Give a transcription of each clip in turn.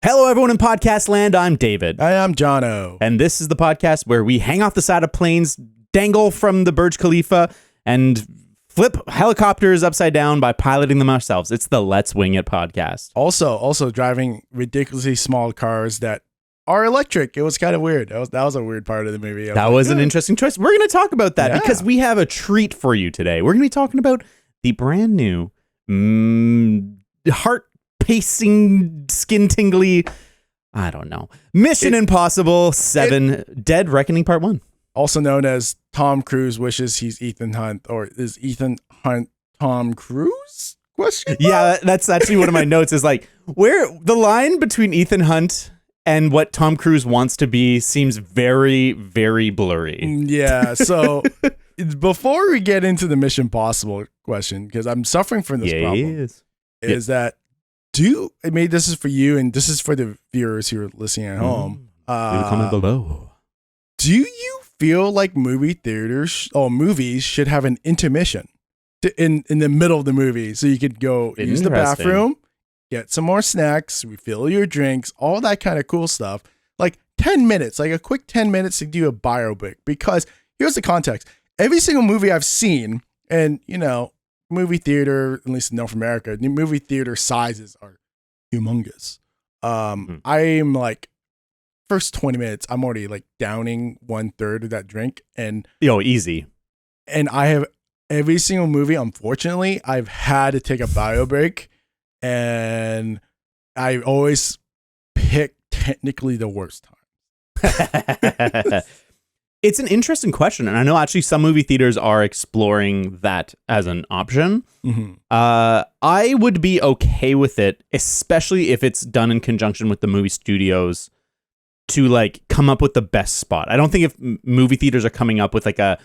Hello, everyone in podcast land. I'm David. I am Jono. And this is the podcast where we hang off the side of planes, dangle from the Burj Khalifa, and flip helicopters upside down by piloting them ourselves. It's the Let's Wing It podcast. Also driving ridiculously small cars that are electric. It was kind of weird. That was a weird part of the movie. That was an interesting choice. We're going to talk about that because we have a treat for you today. We're going to be talking about the brand new, heart-pacing, skin-tingly, I don't know, Mission Impossible 7 Dead Reckoning Part 1. Also known as Tom Cruise wishes he's Ethan Hunt, or is Ethan Hunt Tom Cruise? Question mark? Yeah, that's actually one of my notes is like, where the line between Ethan Hunt and what Tom Cruise wants to be seems very, very blurry. Yeah, so before we get into the Mission Impossible question, because I'm suffering from this problem, is that this is for you and this is for the viewers who are listening at home. Leave a comment below. Do you feel like movie theaters or movies should have an intermission in the middle of the movie so you could go use the bathroom, get some more snacks, refill your drinks, all that kind of cool stuff? Like 10 minutes, like a quick 10 minutes to do a biopic. Because here's the context. Every single movie I've seen, and movie theater, at least in North America, movie theater sizes are humongous. I'm like, first 20 minutes, I'm already like downing 1/3 of that drink. And easy. And I have every single movie, unfortunately, I've had to take a bio break. And I always pick technically the worst time. It's an interesting question. And I know actually some movie theaters are exploring that as an option. Mm-hmm. I would be okay with it, especially if it's done in conjunction with the movie studios to like come up with the best spot. I don't think if movie theaters are coming up with like a,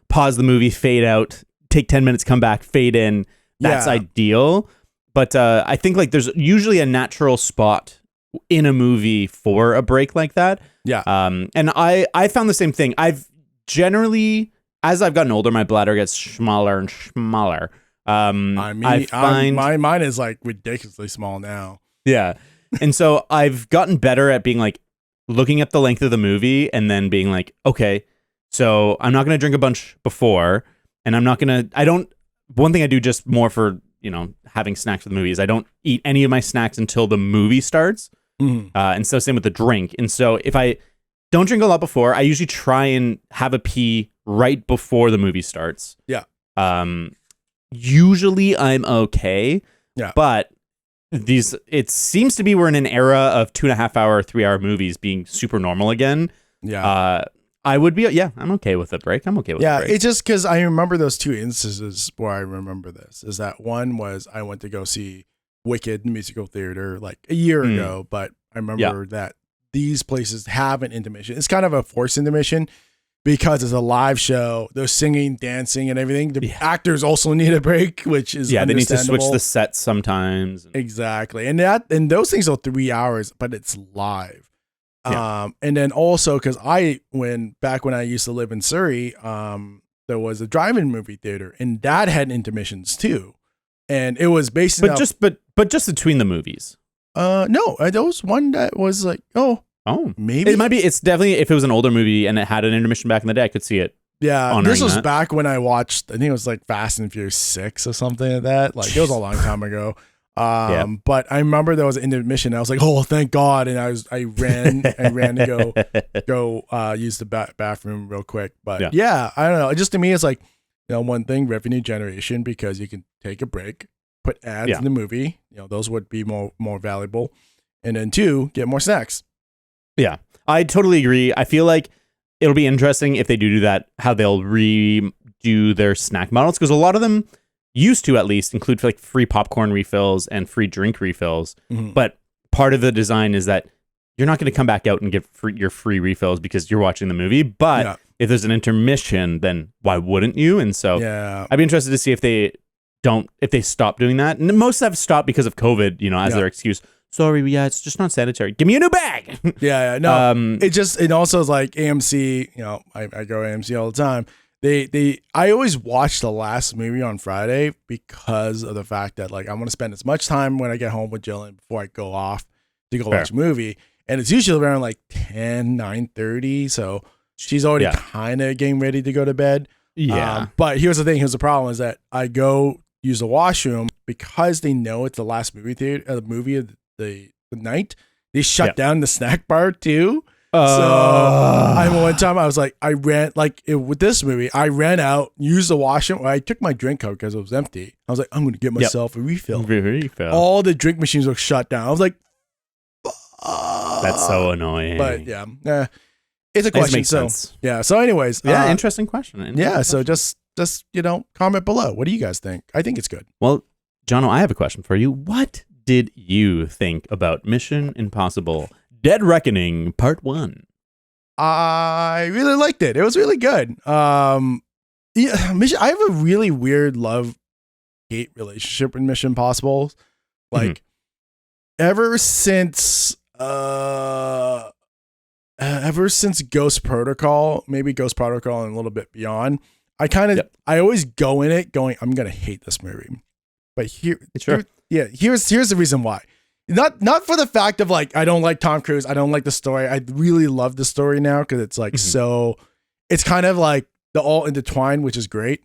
pause the movie, fade out, take 10 minutes, come back, fade in, that's ideal. But I think like there's usually a natural spot in a movie for a break like that. Yeah. And I found the same thing. I've generally, as I've gotten older, my bladder gets smaller and smaller. I find mine is like ridiculously small now. Yeah. And so I've gotten better at being like looking at the length of the movie and then being like, okay, so I'm not going to drink a bunch before, and one thing I do just more for, having snacks for the movie is I don't eat any of my snacks until the movie starts. Mm-hmm. And so same with the drink. And so if I don't drink a lot before, I usually try and have a pee right before the movie starts. Yeah. Usually I'm okay. Yeah. But it seems to be we're in an era of 2.5 hour, 3 hour movies being super normal again. Yeah. I would be, I'm okay with a break. I'm okay with a break. Yeah, it's just because I remember those two instances where I remember this. Is that one was I went to go see Wicked musical theater like a year ago, but I remember that these places have an intermission. It's kind of a forced intermission because it's a live show. They're singing, dancing, and everything. The actors also need a break, which is they need to switch the sets sometimes. Exactly, and those things are 3 hours, but it's live. Yeah. And then also because back when I used to live in Surrey, there was a drive-in movie theater, and that had intermissions too, and it was basically but just between the movies. No, there was one that was like maybe it might be. It's definitely if it was an older movie and it had an intermission back in the day, I could see it. Yeah, this was back when I watched. I think it was like Fast and Furious 6 or something like that. Like it was a long time ago. But I remember there was an intermission. I was like, oh, thank God. And I ran to go use the bathroom real quick. But I don't know. Just to me, it's like, one thing, revenue generation, because you can take a break, put ads in the movie. Those would be more valuable. And then 2, get more snacks. Yeah, I totally agree. I feel like it'll be interesting if they do that, how they'll redo their snack models. Because a lot of them used to at least include like free popcorn refills and free drink refills. Mm-hmm. But part of the design is that you're not going to come back out and get your free refills because you're watching the movie. But if there's an intermission, then why wouldn't you? And so I'd be interested to see if they stop doing that. And most have stopped because of COVID, as their excuse. Sorry, it's just not sanitary. Give me a new bag. No. It also is like AMC, I go AMC all the time. I always watch the last movie on Friday because of the fact that like I want to spend as much time when I get home with Jillian before I go off to go watch a movie. And it's usually around like 10, 9:30. So she's already kind of getting ready to go to bed. Yeah. But here's the thing. Here's the problem is that I go use the washroom because they know it's the last movie of the night. They shut down the snack bar too. One time I was like, with this movie, I ran out, used the washroom. I took my drink out because it was empty. I was like, I'm going to get myself a refill. All the drink machines were shut down. I was like, that's so annoying. But it's a question. So sense. So anyways, interesting question. So just comment below. What do you guys think? I think it's good. Well, Jono, I have a question for you. What did you think about Mission Impossible Dead Reckoning Part 1? I really liked it. It was really good. I have a really weird love-hate relationship with Mission Impossible. Like, ever since Ghost Protocol, maybe Ghost Protocol and a little bit beyond, I always go in it going, I'm gonna hate this movie. But here's the reason why. Not for the fact of like I don't like Tom Cruise, I don't like the story. I really love the story now because it's like it's kind of like the all intertwined, which is great.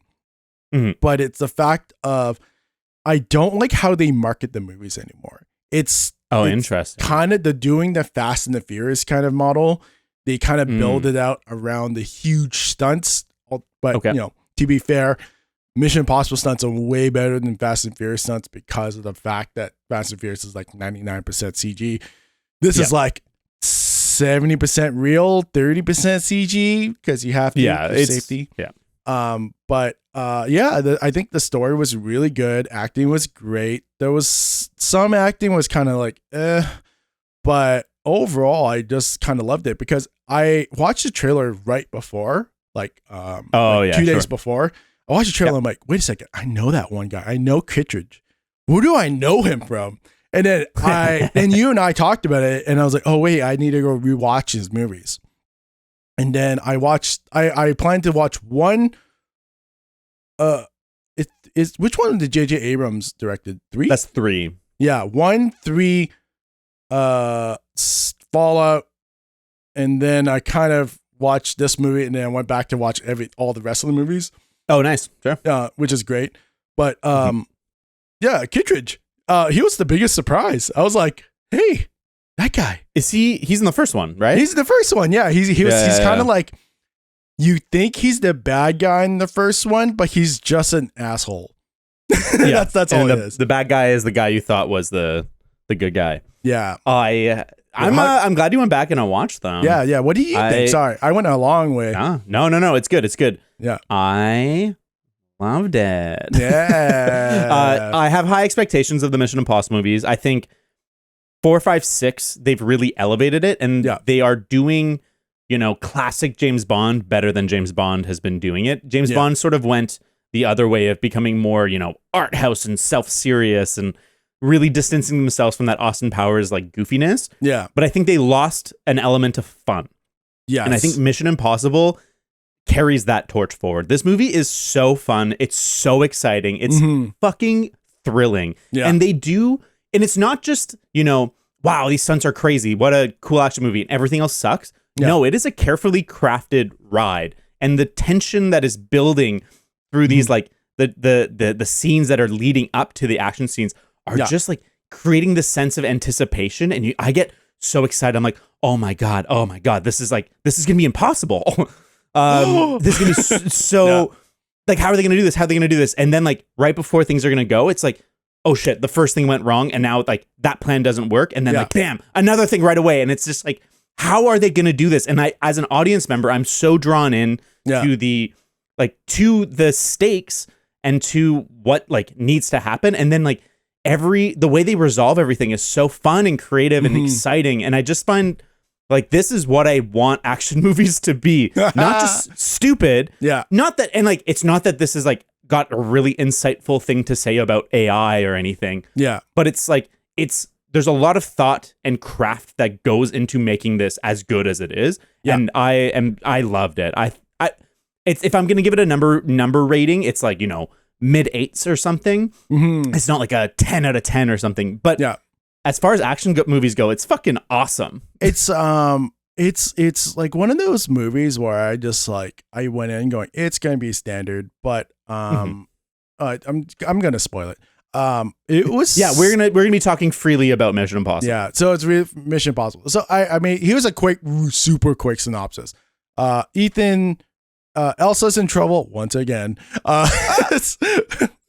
But it's the fact of I don't like how they market the movies anymore. It's interesting. Kind of doing the Fast and the Furious kind of model. They kind of build it out around the huge stunts. But to be fair, Mission Impossible stunts are way better than Fast and Furious stunts because of the fact that Fast and Furious is like 99% CG. This is like 70% real, 30% CG because you have to for safety. I think the story was really good. Acting was great. There was some acting was kind of like, but overall, I just kind of loved it because I watched the trailer right before, 2 days before. I watched the trailer. I'm like, wait a second. I know that one guy. I know Kittredge. Who do I know him from? And then then you and I talked about it, and I was like, oh wait, I need to go rewatch his movies. And then I plan to watch one. Which one did J.J. Abrams directed? 3? That's 3. Yeah, 1, 3, Fallout, and then I kind of watched this movie, and then I went back to watch all the rest of the movies. Oh, nice. Sure. Which is great. But Kittredge, he was the biggest surprise. I was like, hey, that guy. He's in the first one, right? He's the first one. Yeah. He's kind of like, you think he's the bad guy in the first one, but he's just an asshole. That's all it is. The bad guy is the guy you thought was the good guy. Yeah. I'm glad you went back and I watched them. Yeah. What do you think? Sorry, I went a long way. No. It's good. It's good. Yeah. I loved it. Yeah. I have high expectations of the Mission Impossible movies. I think 4, 5, 6, they've really elevated it, and they are doing, classic James Bond better than James Bond has been doing it. James Bond sort of went the other way of becoming more, art house and self-serious and really distancing themselves from that Austin Powers like goofiness. Yeah. But I think they lost an element of fun. Yeah. And I think Mission Impossible carries that torch forward. This movie is so fun. It's so exciting. It's fucking thrilling. Yeah. And it's not just, wow, these stunts are crazy. What a cool action movie. And everything else sucks. Yeah. No, it is a carefully crafted ride. And the tension that is building through these, like the scenes that are leading up to the action scenes are just like creating this sense of anticipation. And I get so excited. I'm like, oh my God, this is going to be impossible. This is going to be so like, how are they going to do this? How are they going to do this? And then like right before things are going to go, it's like, oh shit, the first thing went wrong. And now like that plan doesn't work. And then like, bam, another thing right away. And it's just like, how are they going to do this? And I, as an audience member, I'm so drawn in to the stakes and to what like needs to happen. And then like the way they resolve everything is so fun and creative and exciting. And I just find like, this is what I want action movies to be. Not just stupid. Yeah. Not that, and like, it's not that this is like got a really insightful thing to say about AI or anything. Yeah. But it's like, there's a lot of thought and craft that goes into making this as good as it is. Yeah. And I loved it. If I'm going to give it a number rating, it's like, mid 8s or something. It's not like a 10 out of 10 or something, but as far as action movies go, it's fucking awesome. It's like one of those movies where I just like I went in going, it's gonna be standard, but I'm gonna spoil it. It was we're gonna be talking freely about Mission Impossible. Yeah, so it's really Mission Impossible. So I mean, here's a super quick synopsis. Ethan, Elsa's in trouble once again.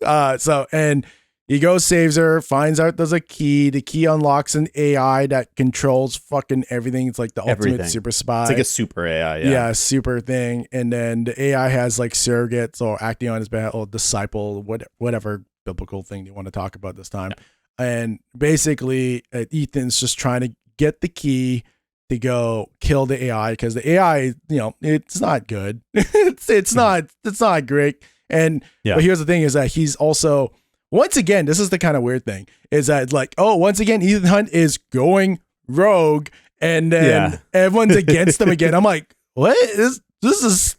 So and he goes, saves her, finds out there's a key. The key unlocks an AI that controls fucking everything. It's like the ultimate super spy. It's like a super AI. Yeah, super thing. And then the AI has like surrogates or acting on his behalf or disciple, whatever biblical thing you want to talk about this time. Yeah. And basically, Ethan's just trying to get the key to go kill the AI because the AI, it's not good. it's not great. And but here's the thing: is that he's also. Once again, this is the kind of weird thing is that like, once again, Ethan Hunt is going rogue and then everyone's against him again. I'm like, what is this is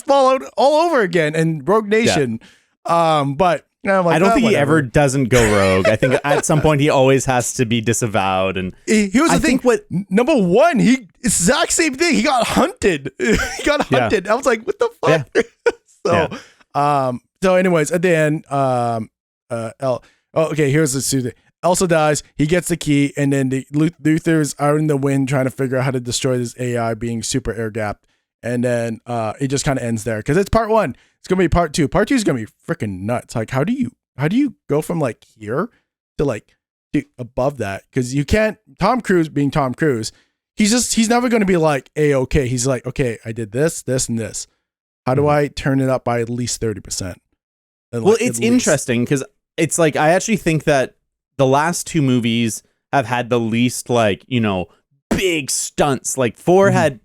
Fallout all over again and Rogue Nation. But I'm like, I don't think he ever doesn't go rogue. I think at some point he always has to be disavowed. And here's the thing. Number one, exact same thing. He got hunted. I was like, what the fuck? So anyways, at the end, here's the Susan. Elsa dies. He gets the key, and then the Luthor's out in the wind trying to figure out how to destroy this AI being super air gapped. And then it just kind of ends there because it's part one. It's gonna be part two. Part two is gonna be freaking nuts. Like, how do you go from like here to like above that? Because you can't. Tom Cruise being Tom Cruise, he's never gonna be like okay. He's like, okay, I did this, and this. How do I turn it up by at least 30%? Well, it's interesting because it's like I actually think that the last two movies have had the least like big stunts. Like 4 had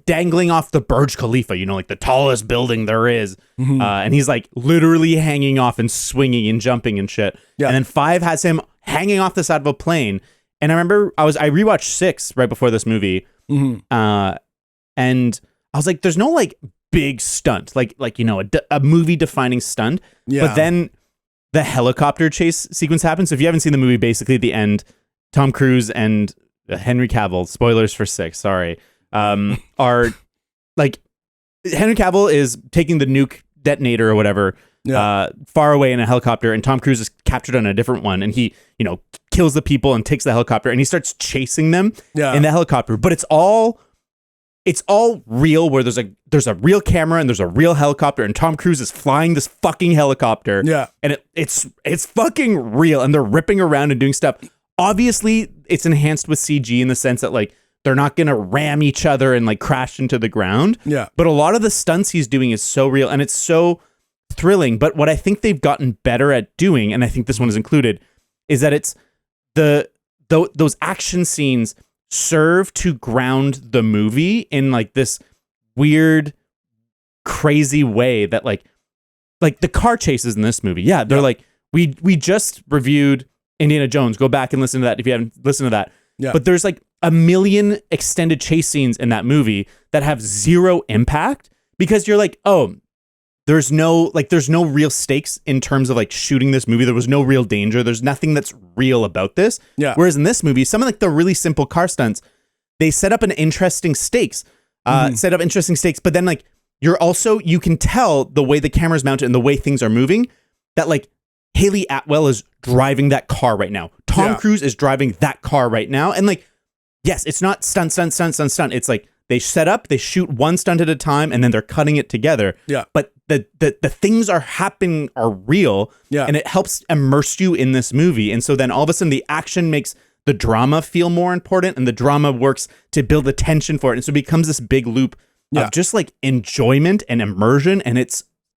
dangling off the Burj Khalifa, like the tallest building there is, and he's like literally hanging off and swinging and jumping and shit. Yeah. And then 5 has him hanging off the side of a plane. And I remember I rewatched 6 right before this movie, and I was like, there's no like big stunt, like a movie defining stunt. Yeah. But then the helicopter chase sequence happens. So if you haven't seen the movie, basically at the end, Tom Cruise and Henry Cavill, spoilers for 6, sorry, are like Henry Cavill is taking the nuke detonator or whatever far away in a helicopter, and Tom Cruise is captured on a different one, and he kills the people and takes the helicopter, and he starts chasing them in the helicopter. But it's all real, where there's a real camera and there's a real helicopter, and Tom Cruise is flying this fucking helicopter. Yeah. And it's fucking real, and they're ripping around and doing stuff. Obviously, it's enhanced with CG in the sense that like they're not gonna ram each other and like crash into the ground. Yeah. But a lot of the stunts he's doing is so real and it's so thrilling. But what I think they've gotten better at doing, and I think this one is included, is that it's those action scenes serve to ground the movie in like this weird, crazy way that like the car chases in this movie. Yeah, they're like we just reviewed Indiana Jones. Go back and listen to that if you haven't listened to that. Yeah. But there's like a million extended chase scenes in that movie that have zero impact because you're like, oh, there's no real stakes in terms of like shooting this movie. There was no real danger. There's nothing that's real about this. Yeah. Whereas in this movie, some of like the really simple car stunts, they set up interesting stakes, but then like you can tell the way the camera's mounted and the way things are moving that like Haley Atwell is driving that car right now. Tom Cruise is driving that car right now. And like, yes, it's not stunt. It's like they set up, they shoot one stunt at a time, and then they're cutting it together. Yeah. But the things are happening are real. Yeah. And it helps immerse you in this movie. And so then all of a sudden the action makes the drama feel more important, and the drama works to build the tension for it. And so it becomes this big loop of just like enjoyment and immersion. And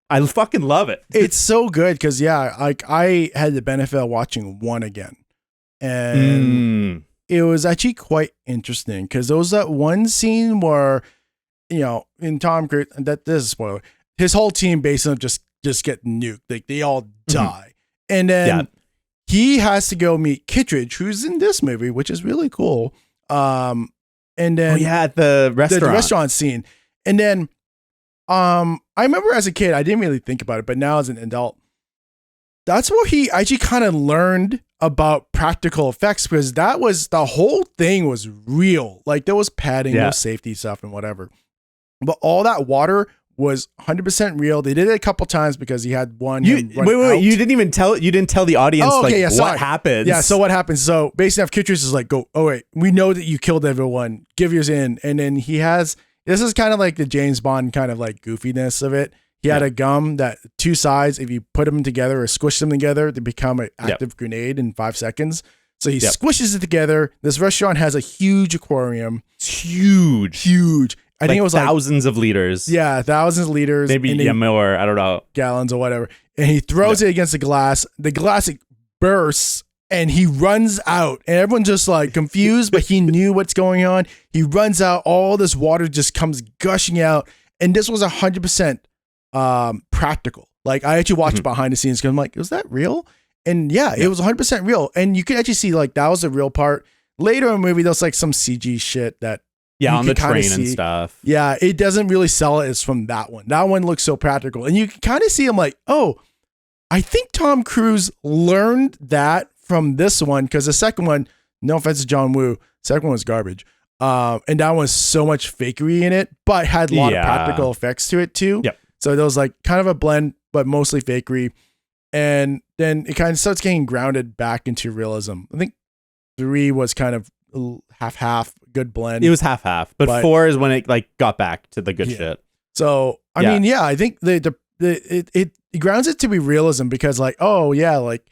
I fucking love it. It's so good because like I had the benefit of watching 1 again, and it was actually quite interesting because there was that one scene where in Tom Cruise, and this is a spoiler, his whole team basically just get nuked, like they all die, and then he has to go meet Kittredge, who's in this movie, which is really cool. And then at the restaurant scene, and then I remember as a kid, I didn't really think about it, but now as an adult, that's where he actually kind of learned about practical effects because that was the whole thing was real. Like there was padding, there was safety stuff and whatever. But all that water was 100% real. They did it a couple times because he had one. Wait. You didn't tell the audience what happens. Yeah. So what happens? So basically, if Kitris is like, go, oh wait, we know that you killed everyone. Give yours in. And then he has, this is kind of like the James Bond kind of like goofiness of it. He had a gum that two sides, if you put them together or squish them together, they become an active grenade in 5 seconds. So he squishes it together. This restaurant has a huge aquarium. It's huge. I think it was thousands of liters. Yeah, thousands of liters. Maybe more, I don't know. Gallons or whatever. And he throws it against the glass. The glass bursts and he runs out. And everyone's just like confused, but he knew what's going on. He runs out. All this water just comes gushing out. And this was 100% practical. Like I actually watched behind the scenes because I'm like, was that real? And it was 100% real. And you could actually see like that was the real part. Later in the movie, there's like some CG shit that on the train and stuff. Yeah, it doesn't really sell it as from that one. That one looks so practical. And you can kind of see him like, oh, I think Tom Cruise learned that from this one because the second one, no offense to John Woo, second one was garbage. And that one was so much fakery in it, but had a lot of practical effects to it too. Yep. So there was like kind of a blend, but mostly fakery. And then it kind of starts getting grounded back into realism. I think 3 was kind of half good blend. It was half, but 4 is when it like got back to the good shit. So I mean, I think it grounds it to be realism because like, oh yeah, like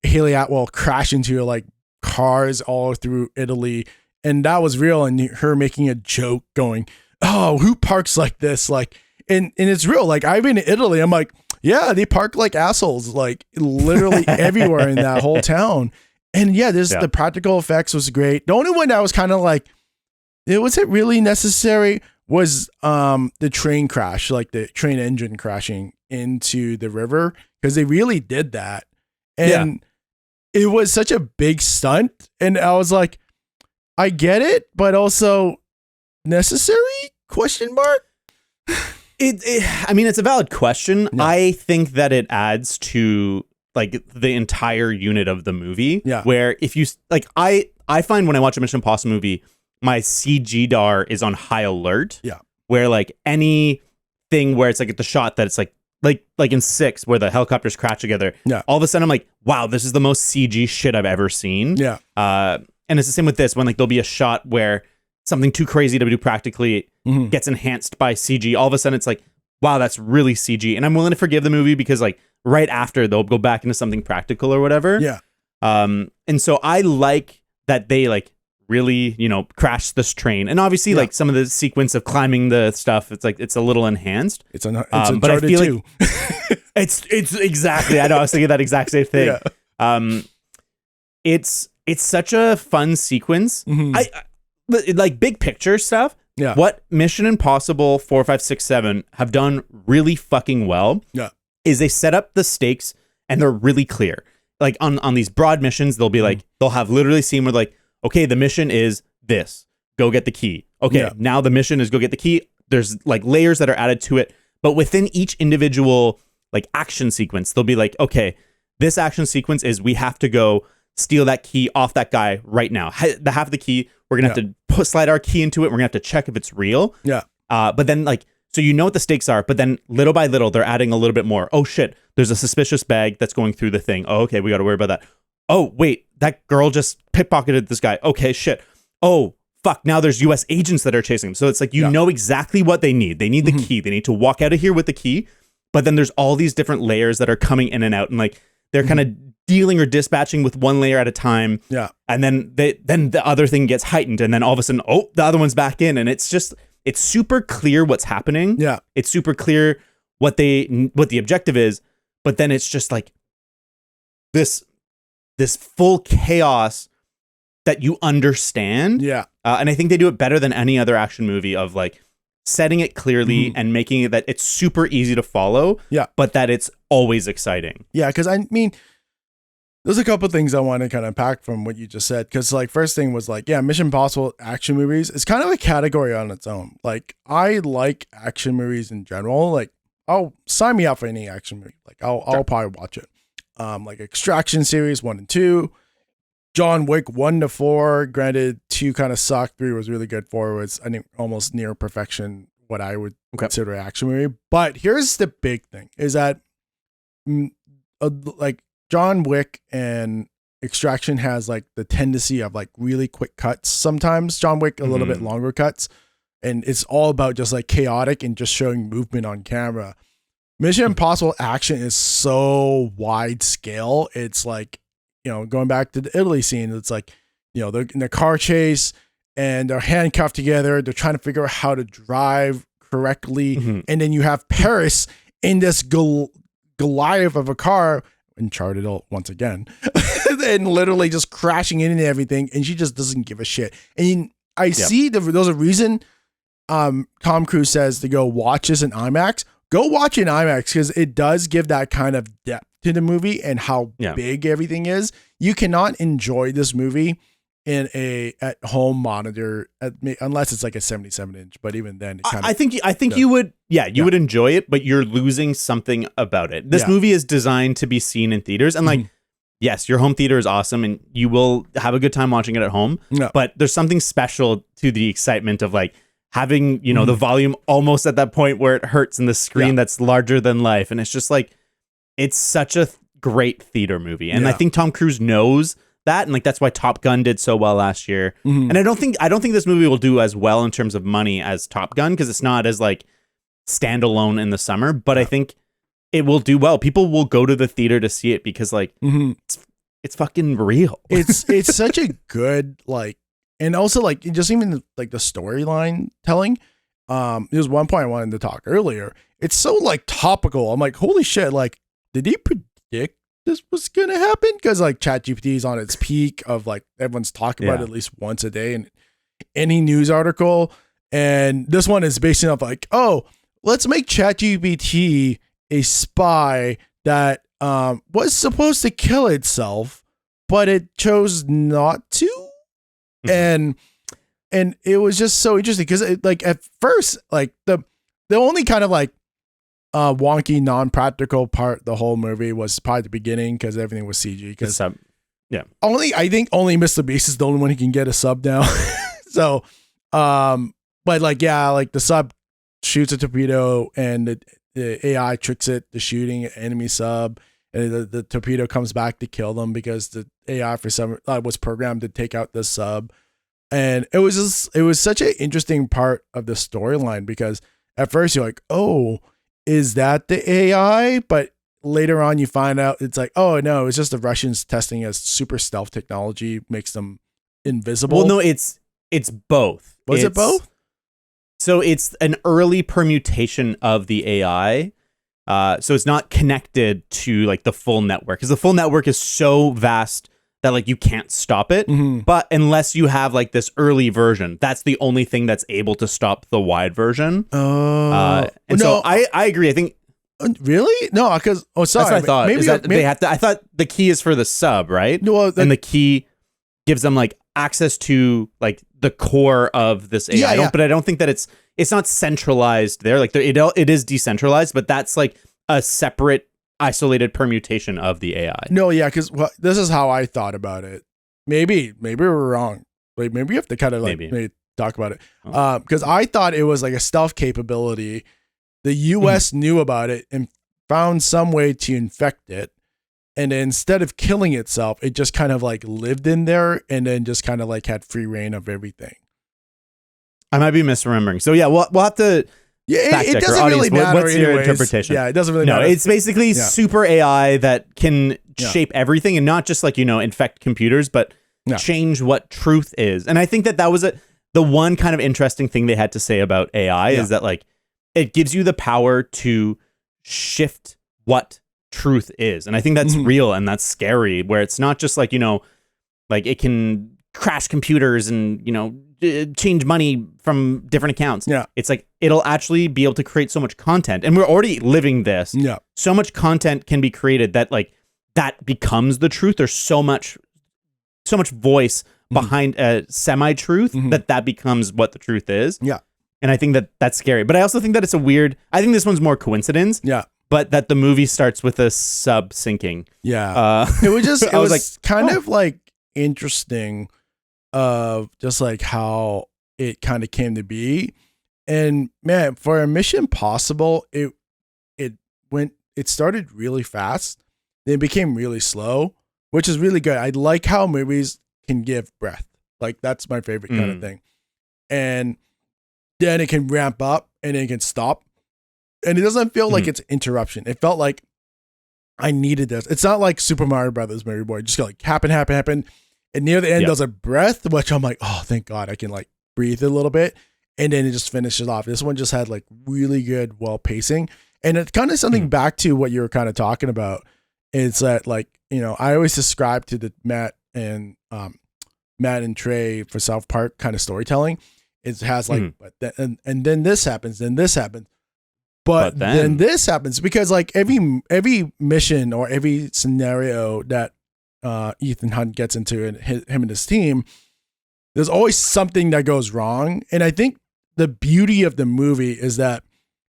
Haley Atwell crashed into like cars all through Italy, and that was real, and her making a joke going, oh, who parks like this, like, and it's real. Like I've been to Italy, I'm like, yeah, they park like assholes, like literally everywhere in that whole town. And the practical effects was great. The only one that was kind of like, was it really necessary was the train crash, like the train engine crashing into the river, because they really did that. And it was such a big stunt. And I was like, I get it, but also necessary? Question mark. I mean, it's a valid question. Yeah. I think that it adds to like the entire unit of the movie. Yeah. Where if you like, I find when I watch a Mission Impossible movie, my CG DAR is on high alert. Yeah. Where like anything where it's like at the shot that it's like in 6 where the helicopters crash together. Yeah. All of a sudden I'm like, wow, this is the most CG shit I've ever seen. Yeah. And it's the same with this when like there'll be a shot where something too crazy to do practically gets enhanced by CG. All of a sudden it's like, wow, that's really CG. And I'm willing to forgive the movie because like right after they'll go back into something practical or whatever. Yeah. And so I like that they like really, crash this train. And obviously like some of the sequence of climbing the stuff, it's like, it's a little enhanced. It's but I feel like it's exactly, I know I was thinking that exact same thing. Yeah. It's such a fun sequence. I like big picture stuff. Yeah. What Mission Impossible 4, 5, 6, 7 have done really fucking well is they set up the stakes and they're really clear. Like on these broad missions, they'll be like, they'll have literally scene where like, okay, the mission is this, go get the key. Okay, now the mission is go get the key. There's like layers that are added to it. But within each individual like action sequence, they'll be like, okay, this action sequence is we have to go steal that key off that guy right now. The half of the key, we're going to have to slide our key into it. We're going to have to check if it's real. Yeah. But then like, so you know what the stakes are, but then little by little, they're adding a little bit more. Oh shit, there's a suspicious bag that's going through the thing. Oh, okay, we got to worry about that. Oh, wait, that girl just pickpocketed this guy. Okay, shit. Oh, fuck, now there's US agents that are chasing him. So it's like, you know exactly what they need. They need the key. They need to walk out of here with the key. But then there's all these different layers that are coming in and out. And like, they're kind of dealing or dispatching with one layer at a time. Yeah. And then the other thing gets heightened. And then all of a sudden, oh, the other one's back in. And it's just, it's super clear what's happening. Yeah. It's super clear what the objective is. But then it's just like this full chaos that you understand. Yeah. And I think they do it better than any other action movie of like setting it clearly and making it that it's super easy to follow. Yeah. But that it's always exciting. Yeah. Cause I mean, there's a couple things I want to kind of unpack from what you just said. Cause like first thing was like, Mission Impossible action movies is kind of a category on its own. Like I like action movies in general. Like sign me up for any action movie. Like I'll probably watch it. like Extraction series 1 and 2. John Wick 1 to 4. Granted, 2 kind of sucked. 3 was really good. 4 was, I think, almost near perfection, what I would consider an action movie. But here's the big thing, is that like John Wick and Extraction has like the tendency of like really quick cuts. Sometimes John Wick a little bit longer cuts, and it's all about just like chaotic and just showing movement on camera. Mission Impossible action is so wide scale. It's like, going back to the Italy scene, it's like, they're in a car chase and they're handcuffed together. They're trying to figure out how to drive correctly. And then you have Paris in this Goliath of a car, Uncharted once again, and literally just crashing into everything. And she just doesn't give a shit. And I see there's a reason Tom Cruise says to go watch this in IMAX. Go watch it in IMAX because it does give that kind of depth to the movie and how big everything is. You cannot enjoy this movie in a at home monitor unless it's like a 77-inch. But even then, I think you would would enjoy it, but you're losing something about it. This movie is designed to be seen in theaters, and like, yes, your home theater is awesome, and you will have a good time watching it at home. But there's something special to the excitement of like having the volume almost at that point where it hurts in the screen that's larger than life, and it's just like, it's such a great theater movie. And I think Tom Cruise knows that, and like that's why Top Gun did so well last year. And I don't think this movie will do as well in terms of money as Top Gun, because it's not as like standalone in the summer, but I think it will do well. People will go to the theater to see it because like it's fucking real. It's such a good like. And also, like, just even like the storyline telling. There's one point I wanted to talk earlier. It's so like topical. I'm like, holy shit! Like, did he predict this was gonna happen? Because like ChatGPT is on its peak of like everyone's talking about it at least once a day in any news article. And this one is based off like, oh, let's make ChatGPT a spy that was supposed to kill itself, but it chose not to. And it was just so interesting because like at first, like the only kind of like wonky, non-practical part the whole movie was probably the beginning because everything was CG. Because I think only Mr. Beast is the only one who can get a sub now. So, but like like the sub shoots a torpedo and the AI tricks it to shooting an enemy sub. And the torpedo comes back to kill them because the AI for some was programmed to take out the sub. And it was such an interesting part of the storyline because at first you're like, oh, is that the AI? But later on you find out it's like, oh no, it's just the Russians testing a super stealth technology makes them invisible. Well, no, it's both. It both? So it's an early permutation of the AI. So it's not connected to like the full network because the full network is so vast that like you can't stop it. But unless you have like this early version, that's the only thing that's able to stop the wide version. So I agree. I think really no, because sorry, that's what I thought. Maybe they have to. I thought the key is for the sub, right? No, and the key gives them like access to like the core of this AI. But I don't think that it's not centralized there. Like it is decentralized, but that's like a separate, isolated permutation of the AI. No, yeah, because this is how I thought about it. Maybe we're wrong. Like maybe we have to kind of like maybe talk about it. Because I thought it was like a stealth capability. The US knew about it and found some way to infect it. And then instead of killing itself, it just kind of like lived in there and then just kind of like had free reign of everything. I might be misremembering. So yeah, we'll have to. Yeah, it doesn't really matter. What's your interpretation? Yeah, it doesn't really matter. No, it's basically super AI that can shape everything and not just like, infect computers, but change what truth is. And I think that was the one kind of interesting thing they had to say about AI is that like it gives you the power to shift what truth is. And I think that's real and that's scary, where it's not just like, like it can crash computers and, change money from different accounts. Yeah. It's like it'll actually be able to create so much content. And we're already living this. Yeah. So much content can be created that like that becomes the truth. There's so much voice behind a semi-truth that becomes what the truth is. Yeah. And I think that that's scary. But I also think that it's I think this one's more coincidence. Yeah. but that the movie starts with a sub sinking. Yeah. It was just, it I was was like kind of like interesting of just like how it kind of came to be. And man, for a Mission Impossible, it started really fast, then it became really slow, which is really good. I like how movies can give breath. Like that's my favorite kind of thing. And then it can ramp up and then it can stop. And it doesn't feel like it's interruption. It felt like I needed this. It's not like Super Mario Brothers movie where it just like happen. And near the end, there's a breath, which I'm like, oh, thank God I can like breathe a little bit. And then it just finishes off. This one just had like really good, well pacing. And it's kind of something back to what you were kind of talking about. Is that like, you know, I always describe to the Matt and Trey for South Park kind of storytelling. It has like, and then this happens, then this happens. But then this happens because like every mission or every scenario that Ethan Hunt gets into and him and his team, there's always something that goes wrong. And I think the beauty of the movie is that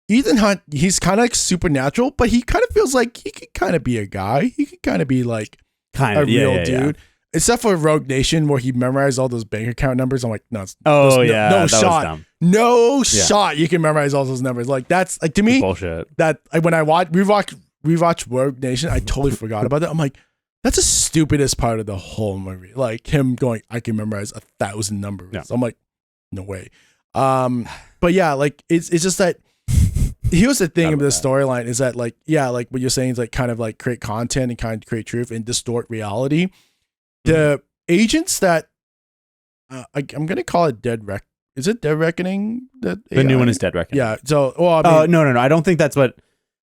Ethan Hunt, he's kind of like supernatural, but he kind of feels like he could kind of be a guy. He could kind of be like a real dude. Yeah. Except for Rogue Nation, where he memorized all those bank account numbers. I'm like, no, no shot. No shot you can memorize all those numbers. Like, that's like, to me, bullshit. That when I rewatch Rogue Nation, I totally forgot about that. I'm like, that's the stupidest part of the whole movie. Like him going, I can memorize 1,000 numbers. Yeah. I'm like, no way. But yeah, like it's just that. Here's the thing of the storyline is that like, yeah, like what you're saying is like kind of like create content and kind of create truth and distort reality. The agents that I'm gonna call it is it Dead Reckoning? The new one is Dead Reckoning. Yeah. So, well, I mean, no. I don't think that's what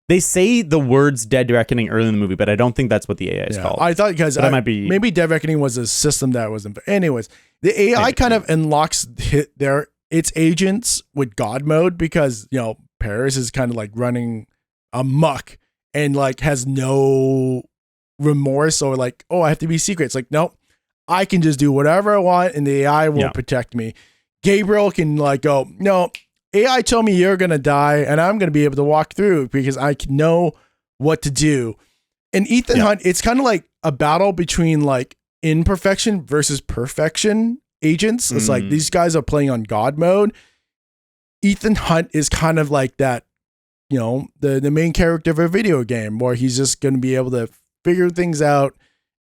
they say. The words Dead Reckoning early in the movie, but I don't think that's what the AI is called. I thought because that might be maybe Dead Reckoning was a system that was. Anyways, the AI kind of unlocks its agents with God mode because you know Paris is kind of like running amok and like has no remorse or like, oh, I have to be secret. It's like, nope, I can just do whatever I want and the AI will protect me. Gabriel can like go, no, AI told me you're going to die and I'm going to be able to walk through because I can know what to do. And Ethan Hunt, it's kind of like a battle between like imperfection versus perfection agents. It's like these guys are playing on God mode. Ethan Hunt is kind of like that, you know, the main character of a video game where he's just going to be able to figure things out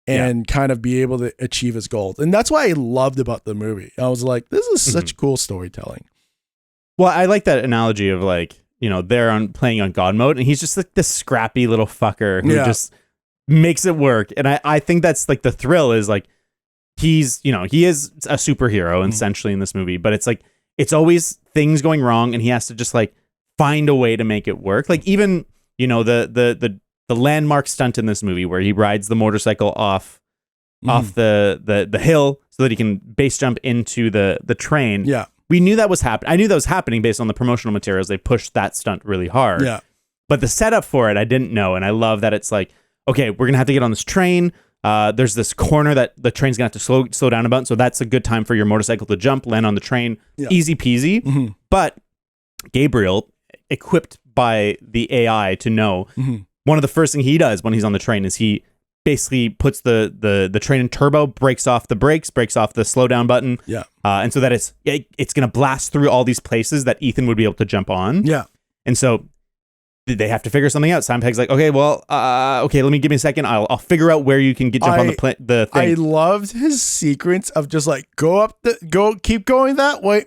and kind of be able to achieve his goals. And that's what I loved about the movie. I was like, this is such cool storytelling. Well, I like that analogy of like, you know, they're playing on God mode and he's just like this scrappy little fucker who just makes it work. And I think that's like the thrill is like, he's, you know, he is a superhero essentially in this movie, but it's like, it's always things going wrong and he has to just like find a way to make it work. Like even, you know, the landmark stunt in this movie where he rides the motorcycle off the hill so that he can base jump into the train. Yeah. We knew that was happening. I knew that was happening based on the promotional materials. They pushed that stunt really hard. Yeah. But the setup for it, I didn't know. And I love that it's like, okay, we're going to have to get on this train. There's this corner that the train's going to have to slow down about. So that's a good time for your motorcycle to jump, land on the train. Yeah. Easy peasy. But Gabriel, equipped by the AI to know, one of the first thing he does when he's on the train is he basically puts the train in turbo, breaks off the brakes, breaks off the slow down button. Yeah. And so that it's going to blast through all these places that Ethan would be able to jump on. Yeah. And so they have to figure something out. Simon Pegg's like, okay, well, okay, let me give me a second. I'll figure out where you can jump on the thing. I loved his sequence of just like keep going that way.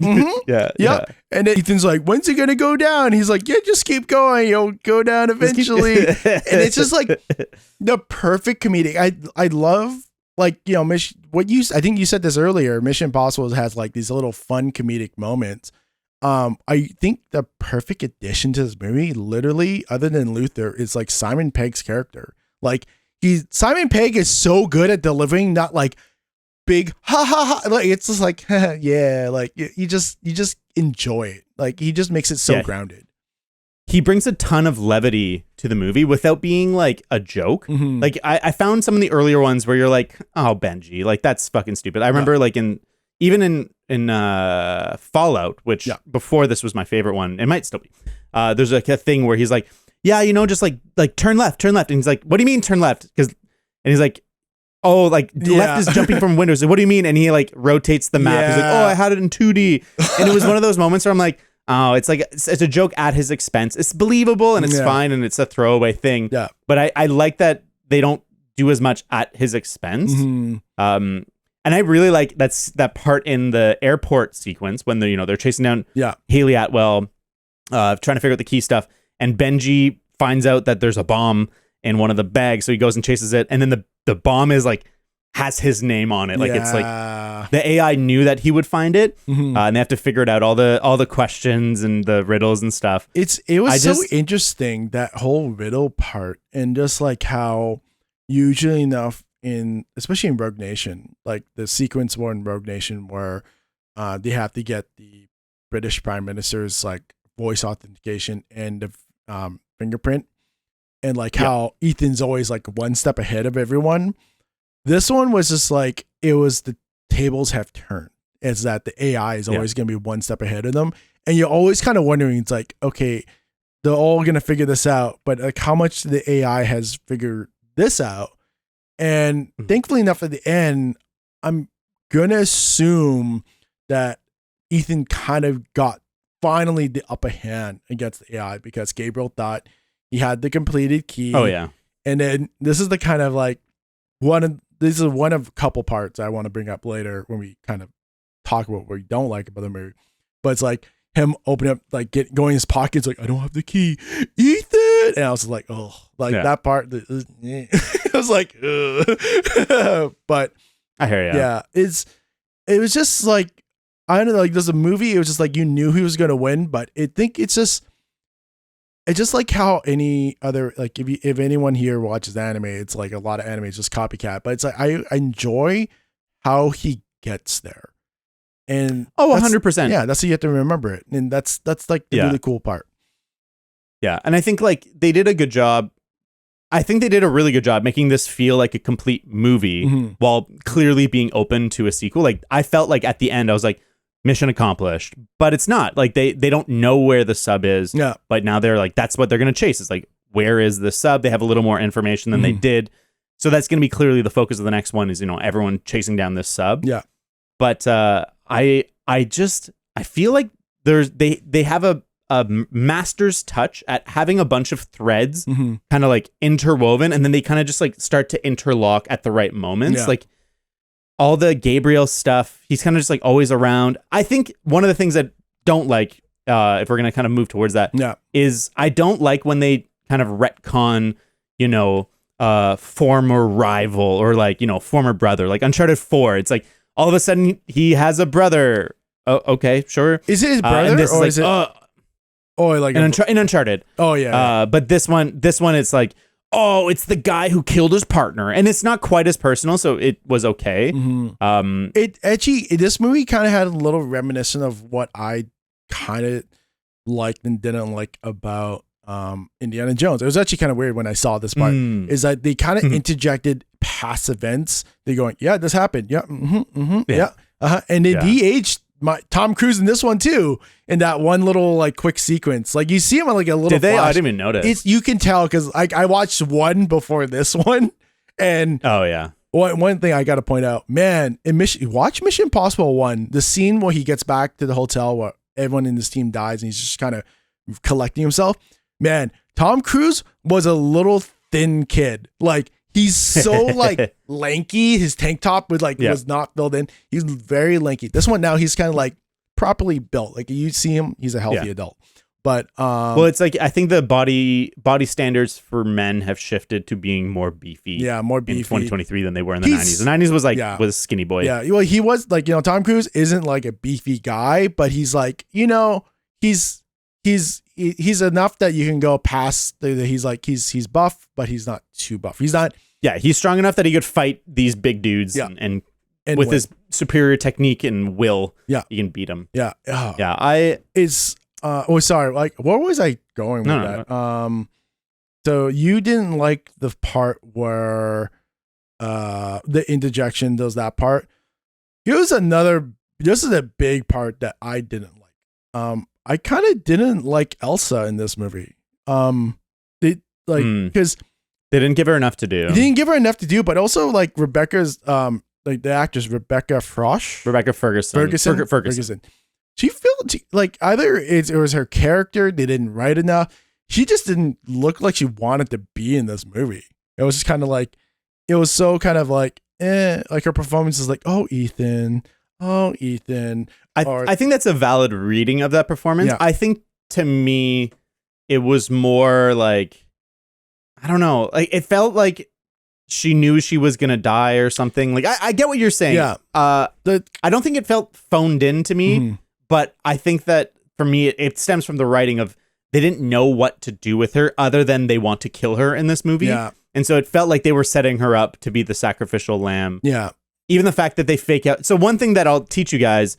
Yeah. And then Ethan's like, when's it gonna go down? He's like, yeah, just keep going. You'll go down eventually. And it's just like the perfect comedic. I love like, you know, I think you said this earlier. Mission Impossible has like these little fun comedic moments. I think the perfect addition to this movie, literally, other than Luther, is like Simon Pegg's character. Like Simon Pegg is so good at delivering not like big ha ha ha. Like it's just like yeah, like you just enjoy it. Like he just makes it so grounded. He brings a ton of levity to the movie without being like a joke. Like I found some of the earlier ones where you're like, oh Benji, like that's fucking stupid. I remember like even in Fallout, which before this was my favorite one, it might still be. There's like a thing where he's like, yeah, just like turn left. And he's like, what do you mean turn left? And he's like, oh, like left is jumping from windows. Like, what do you mean? And he like rotates the map. He's like, oh, I had it in 2D. And it was one of those moments where I'm like, oh, it's like, it's a joke at his expense. It's believable and it's fine and it's a throwaway thing. Yeah. But I like that they don't do as much at his expense. And I really like that part in the airport sequence when they're chasing down Haley Atwell, trying to figure out the key stuff. And Benji finds out that there's a bomb in one of the bags. So he goes and chases it. And then the bomb is like, has his name on it. Like it's like the AI knew that he would find it. And they have to figure it out, all the questions and the riddles and stuff. It was so interesting, that whole riddle part, and just like how usually enough especially in Rogue Nation, like the sequence war in Rogue Nation where they have to get the British Prime Minister's like voice authentication and the fingerprint, and like how Ethan's always like one step ahead of everyone. This one was just like, it was the tables have turned. It's that the AI is always going to be one step ahead of them. And you're always kind of wondering, it's like, okay, they're all going to figure this out, but like how much the AI has figured this out. And thankfully enough at the end, I'm going to assume that Ethan kind of got finally the upper hand against the AI, because Gabriel thought he had the completed key. Oh yeah. And then this is the kind of like this is one of a couple parts I want to bring up later when we kind of talk about what we don't like about the movie. But it's like him opening up, like going in his pockets, like, I don't have the key, Ethan. And I was like, oh, like that part. I was like, ugh. But I hear you. Yeah, it was just like, I don't know, like there's a movie. It was just like you knew he was going to win, but it's just like how any other, like if anyone here watches anime, it's like a lot of anime is just copycat, but it's like I enjoy how he gets there. And 100%. Yeah, that's how you have to remember it. And that's like the really cool part. Yeah. And I think like they did a good job. I think they did a really good job making this feel like a complete movie while clearly being open to a sequel. Like I felt like at the end, I was like, mission accomplished, but it's not like they don't know where the sub is. Yeah. But now they're like, that's what they're going to chase. It's like, where is the sub? They have a little more information than they did. So that's going to be clearly the focus of the next one is, everyone chasing down this sub. Yeah. But I feel like they have a master's touch at having a bunch of threads kind of like interwoven, and then they kind of just like start to interlock at the right moments. Yeah. Like all the Gabriel stuff, he's kind of just like always around. I think one of the things that don't like, if we're going to kind of move towards that, is I don't like when they kind of retcon, former rival or like, former brother, like Uncharted 4. It's like all of a sudden he has a brother. Oh, okay, sure. Is it his brother or like, is it? Like in Uncharted. Oh yeah. But this one, it's like, oh, it's the guy who killed his partner, and it's not quite as personal, so it was okay. It actually, this movie kind of had a little reminiscent of what I kind of liked and didn't like about Indiana Jones. It was actually kind of weird when I saw this part. Is that they kind of interjected past events. They're going, yeah, this happened. Yeah, and it de-aged Tom Cruise in this one too, in that one little like quick sequence. Like you see him on like a little. Did they? Flash. I didn't even notice. You can tell because I watched one before this one, and one thing I got to point out, man, watch Mission Impossible 1, the scene where he gets back to the hotel where everyone in his team dies and he's just kind of collecting himself. Man, Tom Cruise was a little thin kid. Like he's so like lanky. His tank top was not filled in. He's very lanky. This one now he's kind of like properly built. Like you see him, he's a healthy adult. But well, it's like I think the body standards for men have shifted to being more beefy. Yeah, more beefy in 2023 than they were in the 90s. The 90s was like was a skinny boy. Yeah, well, he was like Tom Cruise isn't like a beefy guy, but he's like he's enough that you can go past. He's buff, but he's not too buff. He's not. Yeah, he's strong enough that he could fight these big dudes, and with his superior technique and will, he can beat them. Yeah, sorry. Like, what was I going with that? No. So you didn't like the part where the interjection does that part. This is a big part that I didn't like. I kind of didn't like Elsa in this movie. like because they didn't give her enough to do. They didn't give her enough to do, but also like Rebecca's like the actress Rebecca Ferguson. She felt like either it was her character, they didn't write enough. She just didn't look like she wanted to be in this movie. It was just kind of like, it was so kind of like, like her performance is like, oh, Ethan. I think that's a valid reading of that performance. Yeah. I think to me, it was more like, I don't know, like it felt like she knew she was going to die or something. Like, I get what you're saying. Yeah. I don't think it felt phoned in to me, but I think that for me, it stems from the writing of they didn't know what to do with her other than they want to kill her in this movie. Yeah. And so it felt like they were setting her up to be the sacrificial lamb. Yeah. Even the fact that they fake out. So one thing that I'll teach you guys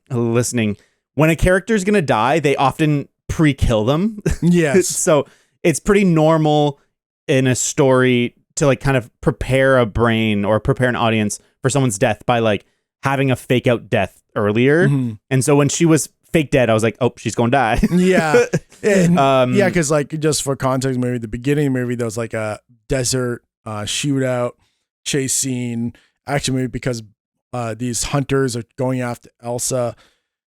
listening, when a character is going to die, they often pre-kill them. Yes. So it's pretty normal in a story to like kind of prepare a brain or prepare an audience for someone's death by like having a fake out death earlier. And so when she was fake dead, I was like, oh, she's going to die. Yeah. And, yeah, because like just for context, maybe the beginning of the movie, there was like a desert shootout chase scene action movie because these hunters are going after Elsa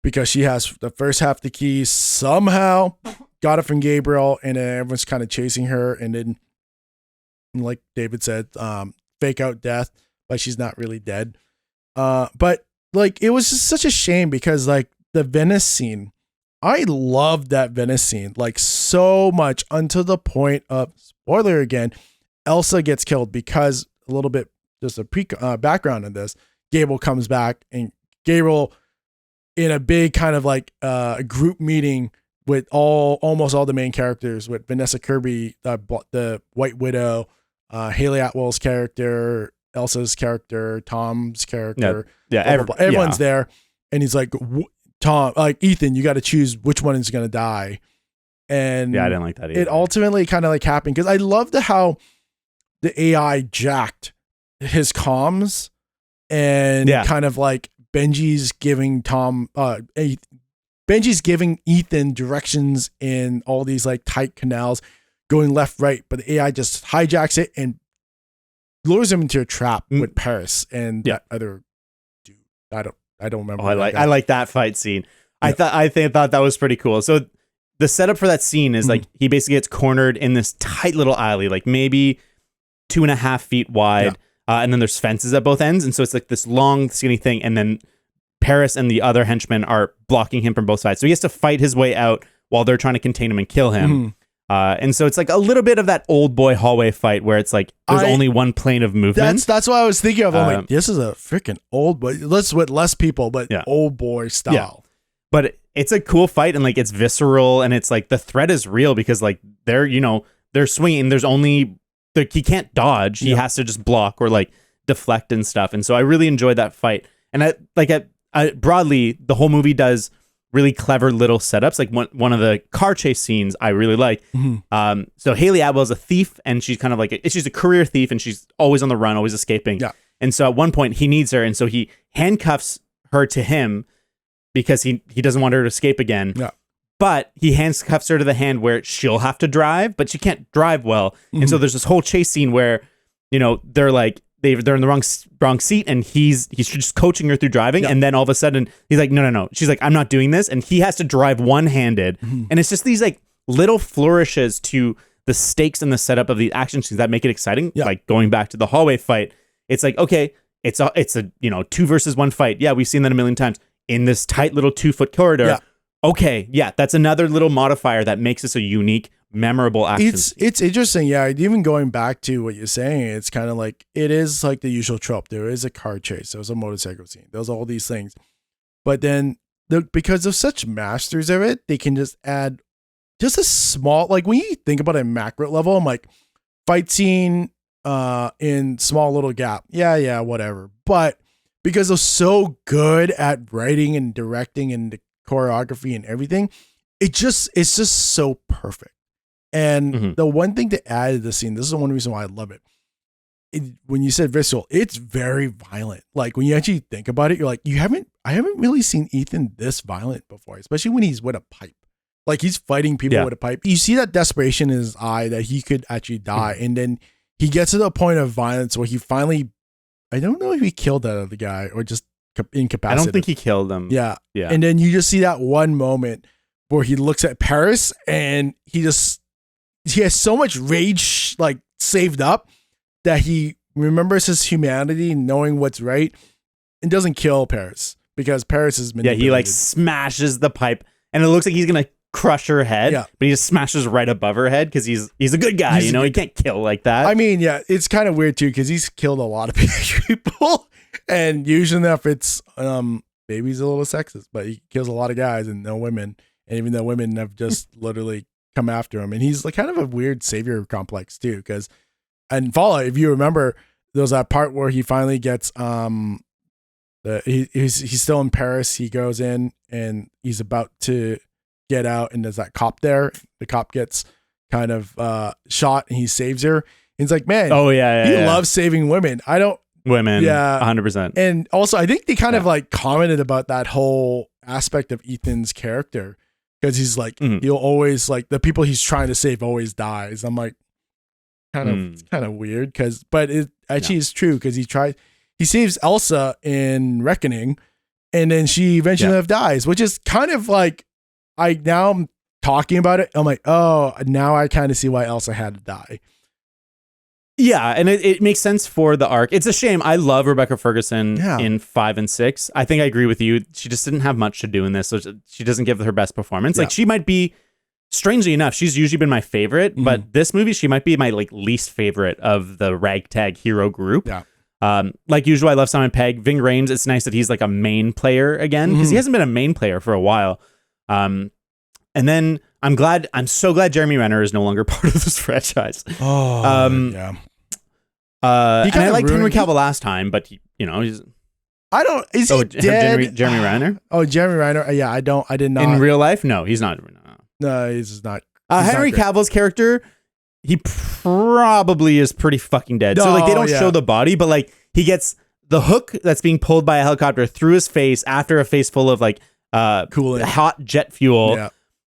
because she has the first half of the keys, somehow got it from Gabriel, and then everyone's kind of chasing her, and then like David said, fake out death, like she's not really dead. But like it was just such a shame because like the Venice scene, I loved that Venice scene like so much until the point of, spoiler again, Elsa gets killed because a little bit, just a background in this, Gabriel comes back, and Gabriel in a big kind of like group meeting with almost all the main characters, with Vanessa Kirby, the White Widow, Haley Atwell's character, Elsa's character, Tom's character. Everyone's there. And he's like, Tom, like Ethan, you got to choose which one is going to die. And I didn't like that either. It ultimately kind of like happened because I loved how the AI jacked his comms and kind of like Benji's giving Ethan directions in all these like tight canals going left, right, but the AI just hijacks it and lures him into a trap with Paris and that other dude. I don't remember. I like that fight scene. Yeah. I thought that was pretty cool. So the setup for that scene is like he basically gets cornered in this tight little alley, like maybe 2.5 feet wide. And then there's fences at both ends. And so it's like this long, skinny thing. And then Paris and the other henchmen are blocking him from both sides. So he has to fight his way out while they're trying to contain him and kill him. And so it's like a little bit of that old boy hallway fight where it's like there's only one plane of movement. That's what I was thinking of. I'm like, this is a freaking old boy. Let's with less people, but old boy style. Yeah. But it's a cool fight and like it's visceral and it's like the threat is real because like they're swinging. There's only he can't dodge. He has to just block or like deflect and stuff. And so I really enjoyed that fight. And I broadly, the whole movie does really clever little setups. Like one of the car chase scenes I really like. So Haley Atwell is a thief, and she's kind of like she's a career thief, and she's always on the run, always escaping. Yeah. And so at one point he needs her, and so he handcuffs her to him because he doesn't want her to escape again. Yeah. But he handcuffs her to the hand where she'll have to drive, but she can't drive well. And so there's this whole chase scene where, they're like, they're in the wrong seat, and he's just coaching her through driving. And then all of a sudden he's like, no. She's like, I'm not doing this. And he has to drive one-handed. And it's just these like little flourishes to the stakes and the setup of the action scenes that make it exciting. Yeah. Like going back to the hallway fight, it's like, okay, it's a 2 versus 1 fight. Yeah. We've seen that a million times in this tight little 2-foot corridor. Yeah. Okay. Yeah. That's another little modifier that makes this a unique, memorable action. It's interesting. Yeah. Even going back to what you're saying, it's kind of like, it is like the usual trope. There is a car chase. There's a motorcycle scene. There's all these things. But then because of such masters of it, they can just add just a small, like when you think about a macro level, I'm like fight scene in small little gap. Yeah, whatever. But because they're so good at writing and directing and the choreography and everything, it's just so perfect. And the one thing to add to the scene, this is the one reason why I love it. When you said visceral, it's very violent. Like when you actually think about it, you're like, I haven't really seen Ethan this violent before, especially when he's with a pipe. Like he's fighting people Yeah. with a pipe. You see that desperation in his eye that he could actually die. And then he gets to the point of violence where he finally, I don't know if he killed that other guy or just incapacitated. I don't think he killed him. Yeah. Yeah. And then you just see that one moment where he looks at Paris and he has so much rage like saved up that he remembers his humanity, knowing what's right, and doesn't kill Paris because Paris is manipulated. Yeah, he like smashes the pipe and it looks like he's going to crush her head, but he just smashes right above her head because he's a good guy, you know, he can't kill like that. I mean, yeah, it's kind of weird too because he's killed a lot of people and usually enough it's maybe he's a little sexist, but he kills a lot of guys and no women, and even though women have just literally come after him, and he's like kind of a weird savior complex too because in Fallout, if you remember, there was that part where he finally gets he's still in Paris, he goes in and he's about to get out, and there's that cop there. The cop gets kind of shot and he saves her. He's like, man, he loves saving women. Women, 100%. And also, I think they kind of like commented about that whole aspect of Ethan's character because he's like, he'll always like the people he's trying to save always dies. I'm like, it's kind of weird but it actually is true because he saves Elsa in Reckoning, and then she eventually dies, which is kind of like. Now I'm talking about it. I'm like, oh, now I kind of see why Elsa had to die. Yeah, and it makes sense for the arc. It's a shame. I love Rebecca Ferguson in 5 and 6. I think I agree with you. She just didn't have much to do in this, so she doesn't give her best performance. Like she might be, strangely enough, she's usually been my favorite, but this movie she might be my like least favorite of the ragtag hero group. Yeah. Like usual, I love Simon Pegg. Ving Rhames. It's nice that he's like a main player again because he hasn't been a main player for a while. And then I'm so glad Jeremy Renner is no longer part of this franchise. Yeah. And I liked Henry Cavill last time, but he's dead? Jeremy Renner? Oh, Jeremy Renner. Yeah, I did not. In real life? No, he's not. No, he's not. Henry Cavill's character, he probably is pretty fucking dead. So like they don't show the body, but like he gets the hook that's being pulled by a helicopter through his face after a face full of like coolant, hot jet fuel. Yeah.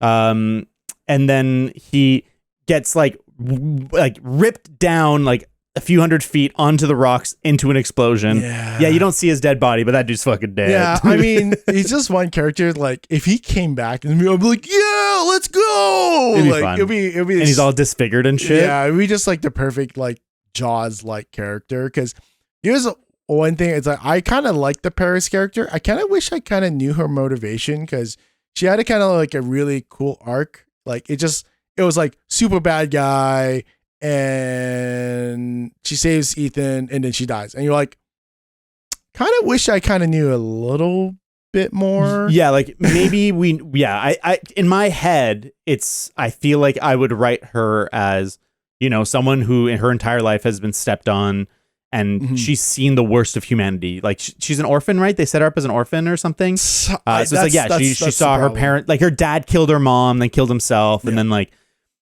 And then he gets like ripped down like a few hundred feet onto the rocks into an explosion. Yeah, you don't see his dead body, but that dude's fucking dead. Yeah, I mean, he's just one character. Like, if he came back, and I'd be like, yeah, let's go. It'd be like, fun. It'd be, and he's all disfigured and shit. Yeah, it'd be just like the perfect like Jaws like character. Because here's one thing: it's like I kind of like the Paris character. I kind of wish I kind of knew her motivation because she had a kind of like a really cool arc. Like it was like super bad guy. And she saves Ethan and then she dies. And you're like, kind of wish I kind of knew a little bit more. Yeah, like maybe I in my head, I feel like I would write her as, you know, someone who in her entire life has been stepped on and she's seen the worst of humanity. Like she's an orphan, right? They set her up as an orphan or something. So it's like, she saw her parent, like her dad killed her mom, then killed himself. And then like,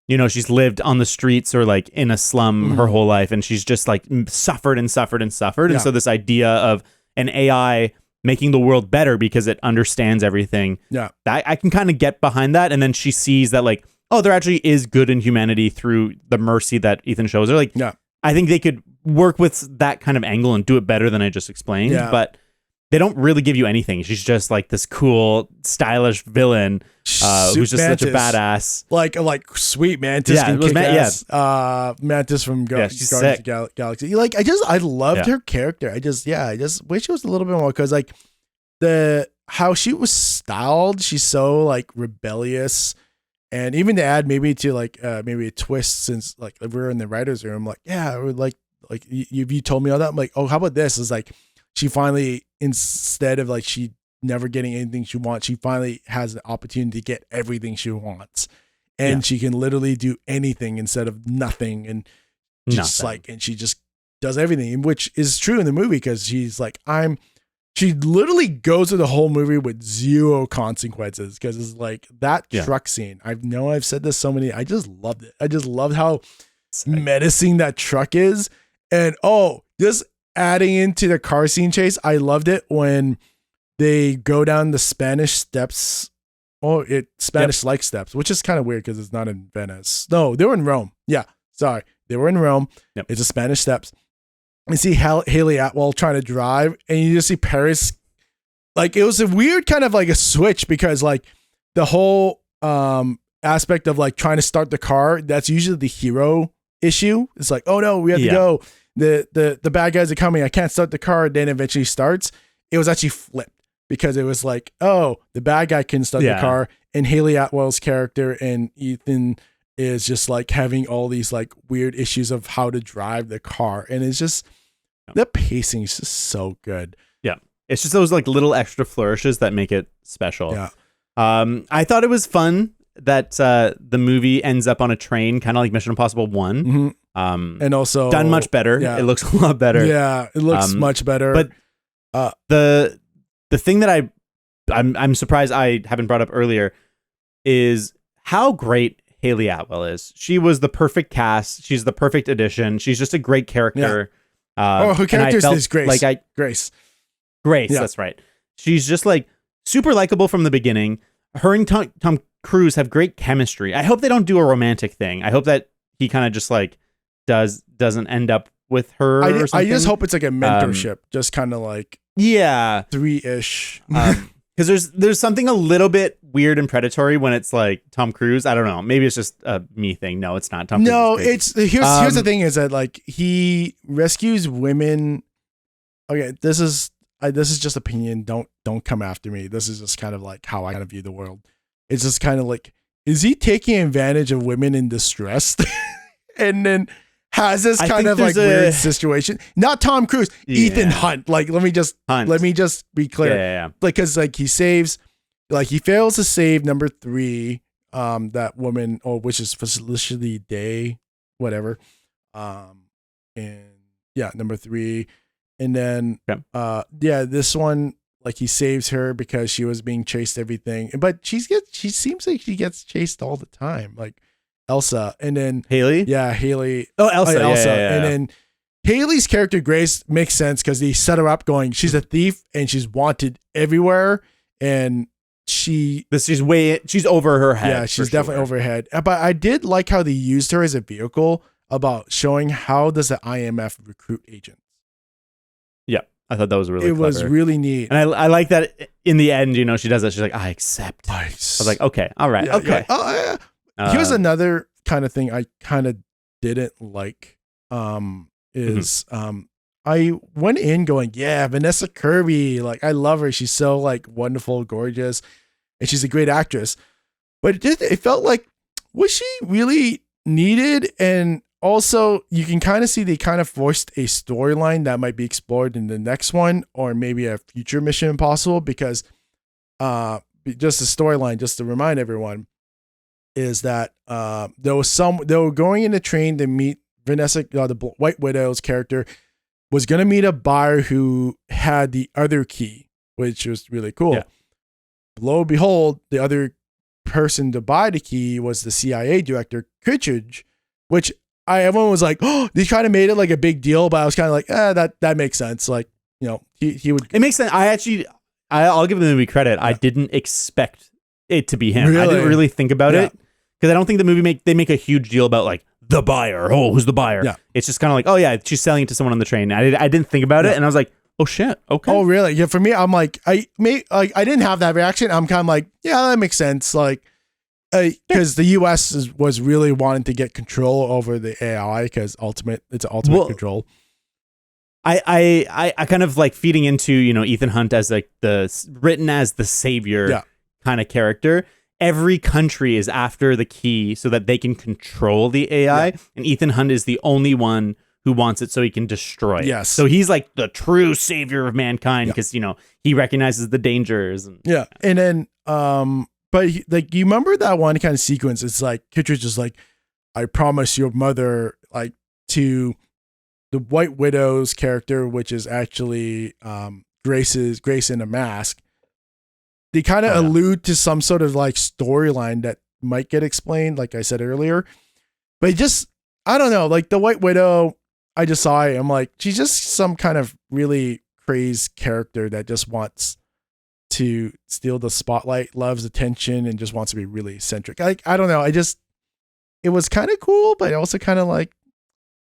you know, she's lived on the streets or like in a slum her whole life, and she's just like suffered and suffered and suffered. And so this idea of an AI making the world better because it understands everything. Yeah. I can kind of get behind that. And then she sees that like, oh, there actually is good in humanity through the mercy that Ethan shows her. Like, I think they could work with that kind of angle and do it better than I just explained. Yeah. But they don't really give you anything. She's just like this cool, stylish villain who's just such a badass. Like sweet Mantis. Yeah, it was Mantis from Guardians of the Galaxy. Like I loved her character. I just wish it was a little bit more because like how she was styled. She's so like rebellious, and even to add maybe to like maybe a twist since like we're in the writers' room. Like I would like you told me all that. I'm like, oh, how about this? Is like she finally, instead of like she never getting anything she wants, she finally has the opportunity to get everything she wants, and she can literally do anything instead of nothing, and just like, and she just does everything, which is true in the movie because she's like, she literally goes through the whole movie with zero consequences because it's like that truck scene. I've said this so many. I just loved it. I just loved how menacing that truck is, and just adding into the car scene chase, I loved it when they go down the Spanish Steps Spanish-like steps, which is kind of weird because it's not in Venice. No, they were in Rome. Yeah, sorry, they were in Rome. Yep. It's a Spanish steps. You see Haley Atwell trying to drive, and you just see Paris. Like, it was a weird kind of like a switch because like the whole aspect of like trying to start the car, that's usually the hero issue. It's like, oh no, we have to go. The bad guys are coming. I can't start the car. Then eventually starts. It was actually flipped because it was like, oh, the bad guy can start the car, and Haley Atwell's character and Ethan is just like having all these like weird issues of how to drive the car, and it's just the pacing is just so good. Yeah, it's just those like little extra flourishes that make it special. Yeah, I thought it was fun that the movie ends up on a train, kind of like Mission Impossible 1. Mm-hmm. And also done much better. Yeah. It looks a lot better. Yeah, it looks much better. But the thing that I'm surprised I haven't brought up earlier is how great Haley Atwell is. She was the perfect cast. She's the perfect addition. She's just a great character. Yeah. Her character is Grace. Grace. Yeah. That's right. She's just like super likable from the beginning. Her and Tom Cruise have great chemistry. I hope they don't do a romantic thing. I hope that he kind of just like doesn't end up with her. I just hope it's like a mentorship, just kind of like 3-ish. Because there's something a little bit weird and predatory when it's like Tom Cruise. I don't know. Maybe it's just a me thing. No, it's not. Tom Cruise. No, it's here's the thing is that like he rescues women. Okay, this is just opinion. Don't come after me. This is just kind of like how I kind of view the world. It's just kind of like, is he taking advantage of women in distress, and then has this kind of like weird situation? Not Tom Cruise, Ethan Hunt. Like, let me just be clear. Yeah. Because like he fails to save number 3, that woman, which is Felicity Day, whatever. Number 3, and then this one, like he saves her because she was being chased everything, but she seems like she gets chased all the time, like Elsa, and then Haley. Oh, Elsa. Yeah. And then Haley's character Grace makes sense because they set her up going, she's a thief and she's wanted everywhere, and she's over her head. Yeah, she's definitely over her head. But I did like how they used her as a vehicle about showing how does the IMF recruit agents. Yeah, I thought that was really. It was really neat, and I like that in the end. You know, she does that. She's like, I accept. I was like, okay, all right, okay. Here's another kind of thing I kind of didn't like. I went in going, yeah, Vanessa Kirby, like I love her. She's so like wonderful, gorgeous, and she's a great actress. But it felt like, was she really needed? And also, you can kind of see they kind of forced a storyline that might be explored in the next one, or maybe a future Mission Impossible, because just the storyline, just to remind everyone, is that they were going in a train to meet Vanessa, the White Widow's character, was going to meet a buyer who had the other key, which was really cool. Yeah. Lo and behold, the other person to buy the key was the CIA director, Kittredge, which everyone was like, oh, they kind of made it like a big deal, but I was kind of like, that makes sense. Like, you know, he would. It makes sense. I'll give the movie credit. Yeah. I didn't expect it to be him. Really? I didn't really think about it, because I don't think the movie they make a huge deal about like the buyer. Oh, who's the buyer? Yeah. It's just kind of like, oh yeah, she's selling it to someone on the train. I didn't think about it, and I was like, oh shit, okay. Oh really? Yeah. For me, I'm like, I didn't have that reaction. I'm kind of like, yeah, that makes sense. Like, because the U.S. was really wanting to get control over the AI, because it's ultimate control. I kind of like feeding into, you know, Ethan Hunt as like written as the savior kind of character. Every country is after the key so that they can control the AI, and Ethan Hunt is the only one who wants it so he can destroy it. Yes. So he's like the true savior of mankind, because you know he recognizes the dangers. And then but like, you remember that one kind of sequence? It's like Kittredge is like, I promise your mother, like, to the White Widow's character, which is actually Grace in a mask. They kind of allude to some sort of like storyline that might get explained, like I said earlier. But I don't know, like the White Widow, I just saw it. I'm like, she's just some kind of really crazed character that just wants to steal the spotlight, loves attention, and just wants to be really eccentric. Like, I don't know. It was kind of cool, but also kind of like,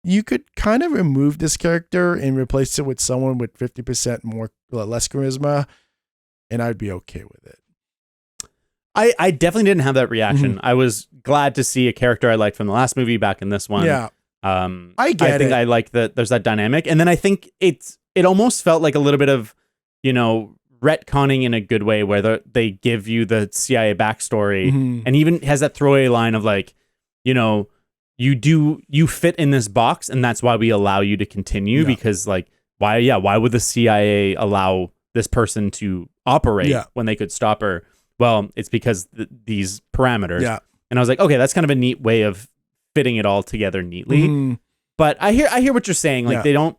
you could kind of remove this character and replace it with someone with 50% less charisma, and I'd be okay with it. I definitely didn't have that reaction. I was glad to see a character I liked from the last movie back in this one. Yeah. I think I like that there's that dynamic. And then I think it almost felt like a little bit of, retconning in a good way, where they give you the CIA backstory and even has that throwaway line of like, you fit in this box, and that's why we allow you to continue, because like, why would the CIA allow this person to operate when they could stop her? Well, it's because these parameters. Yeah. And I was like, okay, that's kind of a neat way of fitting it all together neatly. But I hear what you're saying. Like, they don't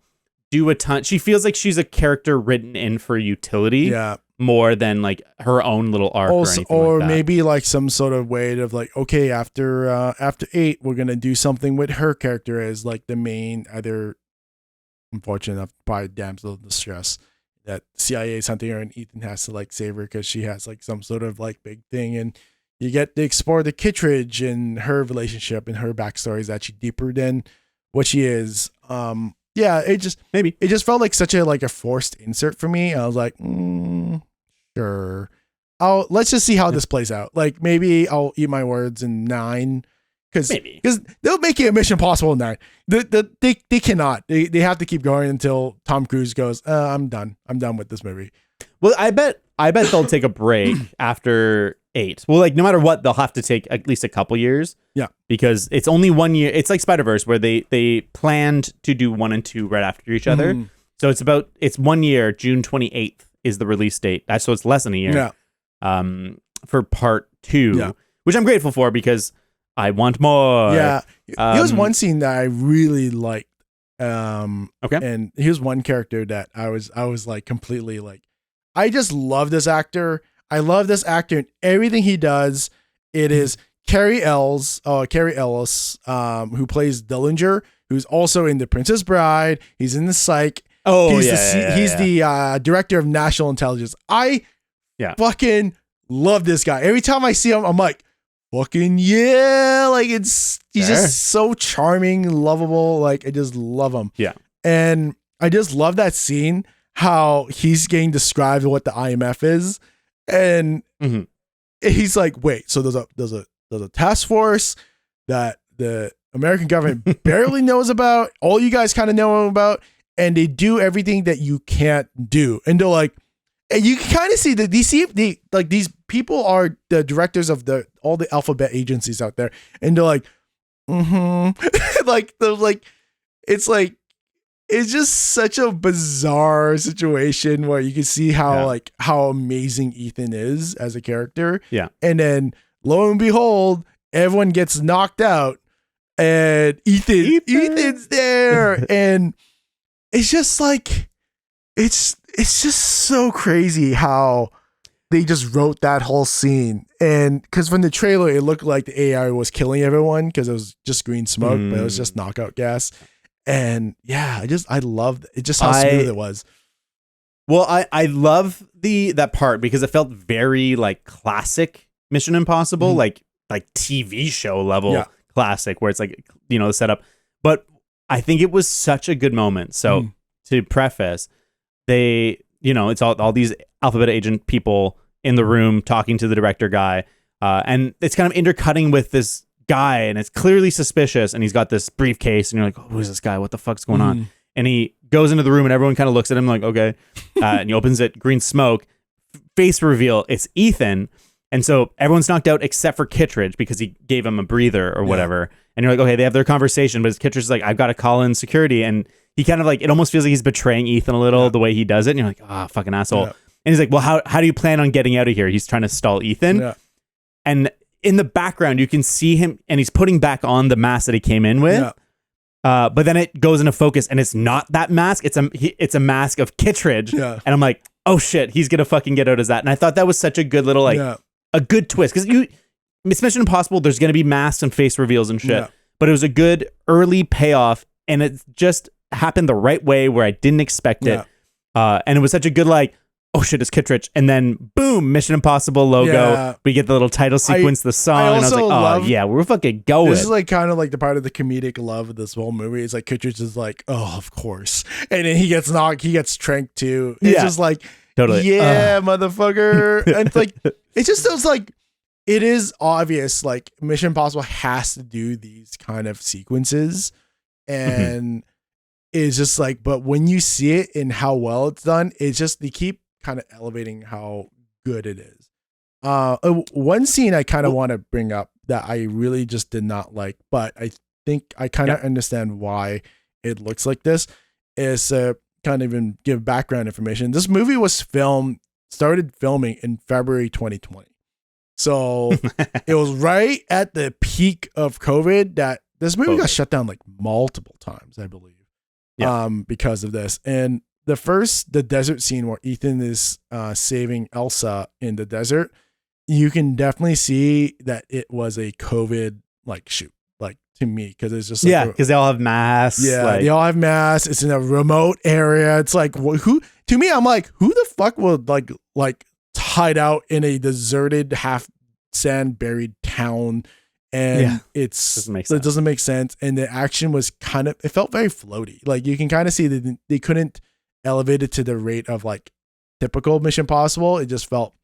do a ton. She feels like she's a character written in for utility more than like her own little arc also, or anything like that. Maybe like some sort of way of like, okay, after 8, we're going to do something with her character as like the main, either unfortunate enough, probably damsel in distress, that CIA is hunting her and Ethan has to like save her because she has like some sort of like big thing. And you get to explore the Kittredge and her relationship, and her backstory is actually deeper than what she is. It just felt like such a forced insert for me. I was like, sure. Let's just see how this plays out. Like, maybe I'll eat my words in 9. Because they'll make it a Mission Impossible in 9. They cannot. They have to keep going until Tom Cruise goes, I'm done. I'm done with this movie. Well, I bet they'll take a break after 8. Well, like, no matter what, they'll have to take at least a couple years. Yeah. Because it's only 1 year. It's like Spider-Verse, where they planned to do 1 and 2 right after each other. So it's 1 year. June 28th is the release date. So it's less than a year. Yeah. For part 2, which I'm grateful for, because I want more. Yeah. Here's one scene that I really liked. Okay. And here's one character that I was like completely like, I just love this actor. I love this actor and everything he does. It is Carrie Ellis, who plays Dillinger, who's also in The Princess Bride. He's in The Psych. Oh, he's the director of National Intelligence. I fucking love this guy. Every time I see him, I'm like, fucking yeah. Like, he's just so charming, lovable. Like, I just love him. Yeah. And I just love that scene, how he's getting described what the IMF is. And he's like, wait, so there's a task force that the American government barely knows about, all you guys kind of know about, and they do everything that you can't do. And they're like, and you can kind of see that these people are the directors of all the alphabet agencies out there, and they're like, it's just such a bizarre situation where you can see how amazing Ethan is as a character. Yeah. And then lo and behold, everyone gets knocked out and Ethan's there. And it's just like, it's just so crazy how they just wrote that whole scene. And because from the trailer, it looked like the AI was killing everyone because it was just green smoke, but it was just knockout gas. And yeah, I loved it, just how smooth it was. Well, I love that part because it felt very like classic Mission Impossible, like TV show level classic, where it's like, the setup. But I think it was such a good moment. So to preface, it's all these alphabet agent people in the room talking to the director guy, and it's kind of intercutting with this guy, and it's clearly suspicious, and he's got this briefcase, and you're like, who's this guy? What the fuck's going on? And he goes into the room, and everyone kind of looks at him like, okay. And he opens it, green smoke, face reveal, it's Ethan. And so everyone's knocked out except for Kittredge because he gave him a breather or whatever. And you're like, okay, they have their conversation, but Kittredge is like, I've got to call in security. And he kind of like, it almost feels like he's betraying Ethan a little the way he does it. And you're like, fucking asshole. Yeah. And he's like, well, how do you plan on getting out of here? He's trying to stall Ethan. Yeah. And in the background, you can see him, and he's putting back on the mask that he came in with. Yeah. But then it goes into focus, and it's not that mask. It's a mask of Kittredge. Yeah. And I'm like, oh shit, he's gonna fucking get out as that. And I thought that was such a good little a good twist, because it's Mission Impossible. There's gonna be masks and face reveals and shit, but it was a good early payoff, and it just happened the right way where I didn't expect it. And it was such a good like, oh shit, it's Kittredge. And then boom, Mission Impossible logo. Yeah. We get the little title sequence, the song. And I was like, oh yeah, we're fucking going. This is like kind of like the part of the comedic love of this whole movie. It's like Kittredge is like, oh, of course. And then he gets tranked too. It's just like, totally. Yeah, motherfucker. And it's like, it just feels like it is obvious, like Mission Impossible has to do these kind of sequences. And it's just like, but when you see it and how well it's done, it's just, they keep kind of elevating how good it is. One scene I kind of want to bring up that I really just did not like, but I think I kind of understand why it looks like this, is kind of even give background information. This movie was started filming in February 2020. So it was right at the peak of COVID that this movie got shut down like multiple times, I believe, because of this. And the desert scene where Ethan is saving Elsa in the desert, you can definitely see that it was a COVID like shoot, like to me, because it's just like because they all have masks. Yeah, they all have masks. It's in a remote area. It's like who? To me, I'm like, who the fuck would like hide out in a deserted, half sand buried town? And it doesn't make sense. And the action was it felt very floaty. Like you can kind of see that they couldn't elevate it to the rate of like typical Mission Impossible. It just felt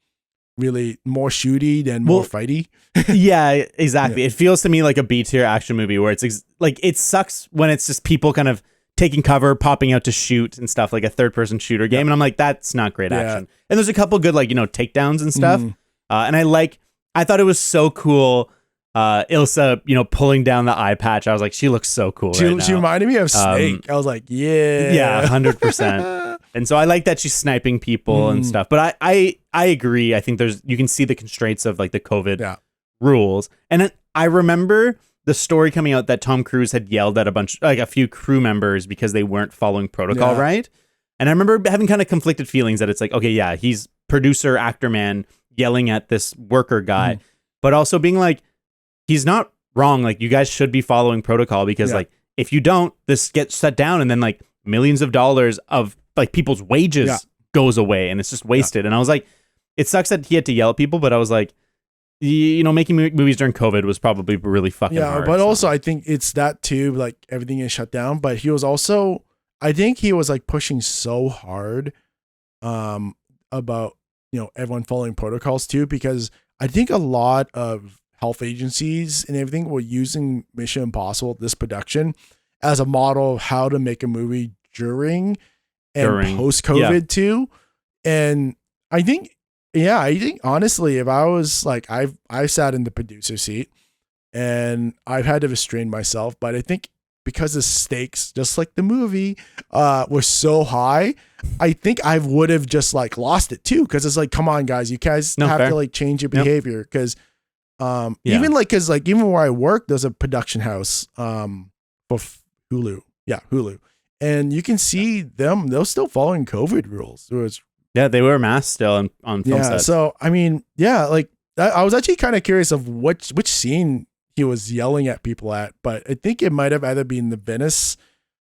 really more shooty than more fighty. Yeah, exactly. It feels to me like a B-tier action movie where it's like, it sucks when it's just people kind of taking cover, popping out to shoot and stuff, like a third-person shooter game. And I'm like, that's not great action. And there's a couple good, like, takedowns and stuff. And I thought it was so cool. Ilsa, pulling down the eye patch. I was like, she looks so cool. She reminded me of Snake. I was like, yeah, 100%. And so I like that she's sniping people and stuff. But I agree. I think you can see the constraints of like the COVID rules. And I remember the story coming out that Tom Cruise had yelled at a few crew members because they weren't following protocol right. And I remember having kind of conflicted feelings that it's like, okay, yeah, he's producer, actor man yelling at this worker guy, but also being like, he's not wrong. Like, you guys should be following protocol because like, if you don't, this gets shut down and then like millions of dollars of like people's wages goes away and it's just wasted. And I was like, it sucks that he had to yell at people, but I was like, making movies during COVID was probably really fucking hard. But also I think it's that too, like everything is shut down, but he was also, I think he was like pushing so hard about, everyone following protocols too, because I think a lot of health agencies and everything were using Mission Impossible, this production, as a model of how to make a movie during and post-COVID too. And I think honestly, if I was like, I've sat in the producer seat and I've had to restrain myself, but I think because the stakes, just like the movie, were so high, I think I would have just like lost it too. Cause it's like, come on guys, you guys have to like change your behavior. Cause even where I work, there's a production house for Hulu. Yeah, Hulu. And you can see they're still following COVID rules. They wear masks still on film sets. So I mean, like I was actually kind of curious of which scene he was yelling at people at, but I think it might have either been the Venice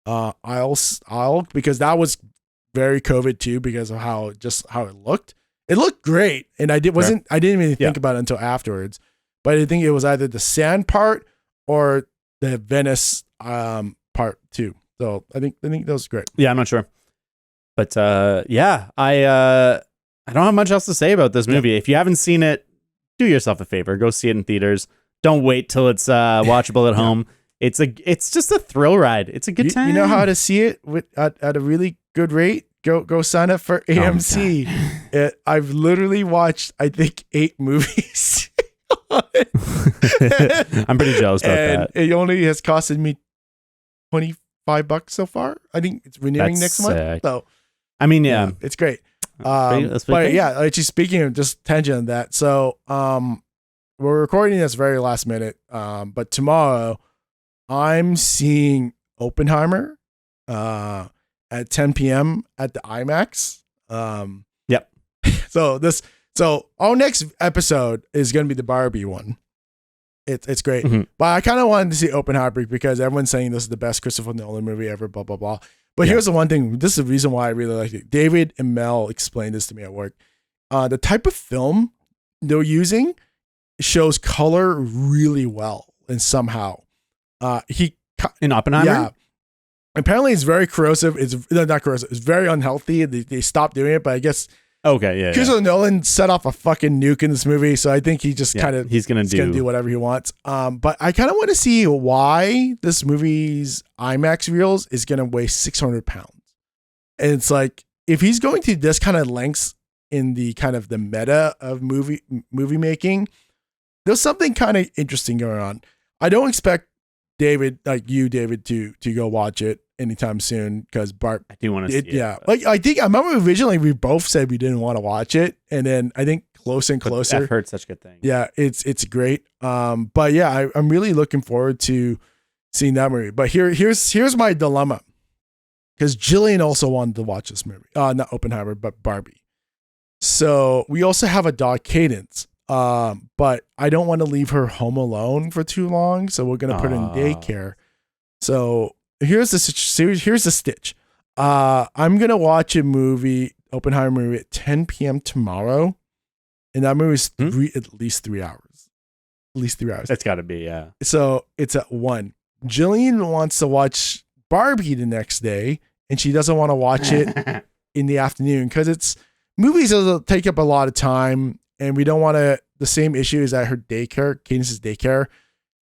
aisle, because that was very COVID too, because of how it looked. It looked great, and I didn't even think about it until afterwards. But I think it was either the sand part or the Venice part too. So I think that was great. Yeah, I'm not sure. But I don't have much else to say about this movie. If you haven't seen it, do yourself a favor. Go see it in theaters. Don't wait till it's watchable at home. It's just a thrill ride. It's a good time. You know how to see it at a really good rate? Go sign up for AMC. I've literally watched, I think, 8 movies. I'm pretty jealous about that. It only has costed me $25 so far. I think it's renewing next month. So I mean, it's great. That's but yeah, actually speaking of just tangent on that, so we're recording this very last minute. But tomorrow I'm seeing Oppenheimer at 10 p.m. at the IMAX. Yep. So our next episode is going to be the Barbie one. It's great. Mm-hmm. But I kind of wanted to see Oppenheimer because everyone's saying this is the best Christopher Nolan movie ever, blah, blah, blah. But here's the one thing. This is the reason why I really like it. David and Mel explained this to me at work. The type of film they're using shows color really well, and somehow in Oppenheimer. Yeah. Apparently, it's very corrosive. It's not corrosive. It's very unhealthy. They stopped doing it, but I guess Christopher Nolan set off a fucking nuke in this movie, so I think he just kind of he's gonna do whatever he wants. But I kind of want to see why this movie's IMAX reels is gonna weigh 600 pounds, and it's like if he's going to this kind of lengths in the kind of the meta of movie making, there's something kind of interesting going on. I don't expect David, to go watch it anytime soon because I do want to see it. Yeah, like I remember originally we both said we didn't want to watch it, and then I think closer and closer. I've heard such good things. Yeah, it's great. But yeah, I'm really looking forward to seeing that movie. But here's my dilemma, because Jillian also wanted to watch this movie. Not Oppenheimer, but Barbie. So we also have a dog, Cadence. But I don't want to leave her home alone for too long, so we're gonna put her in daycare. So here's the stitch. I'm gonna watch Oppenheimer movie at 10 p.m. tomorrow, and that movie is at least 3 hours. At least 3 hours. It's got to be, yeah. So it's at 1. Jillian wants to watch Barbie the next day, and she doesn't want to watch it in the afternoon because movies will take up a lot of time. And we don't want to, the same issue is at her daycare, Cadence's daycare,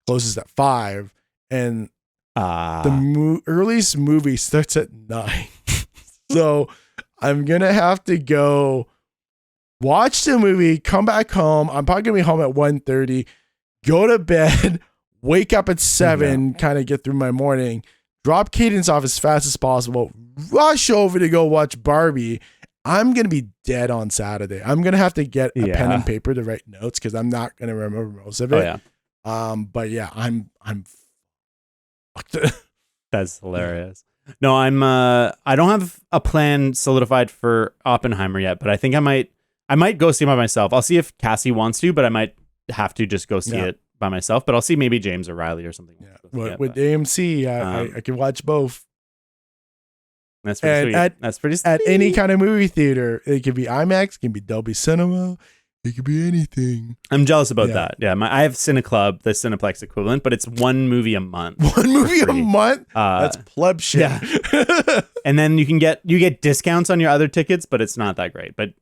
closes at 5. And the earliest movie starts at 9. So I'm going to have to go watch the movie, come back home. I'm probably going to be home at 1:30, go to bed, wake up at 7, kind of get through my morning, drop Cadence off as fast as possible, rush over to go watch Barbie. I'm going to be dead on Saturday. I'm going to have to get a pen and paper to write notes because I'm not going to remember most of it. But yeah, I'm fucked. That's hilarious. No, I don't have a plan solidified for Oppenheimer yet, but I think I might go see it by myself. I'll see if Cassie wants to, but I might have to just go see it by myself, but I'll see maybe James or Riley or something. Yeah. With AMC, I can watch both. That's pretty sweet. That's pretty sweet. At any kind of movie theater. It could be IMAX, it can be Dolby Cinema, it could be anything. I'm jealous about that. Yeah, I have CineClub, the Cineplex equivalent, but it's one movie a month. One movie a month? That's pleb shit. Yeah. And then you get discounts on your other tickets, but it's not that great. But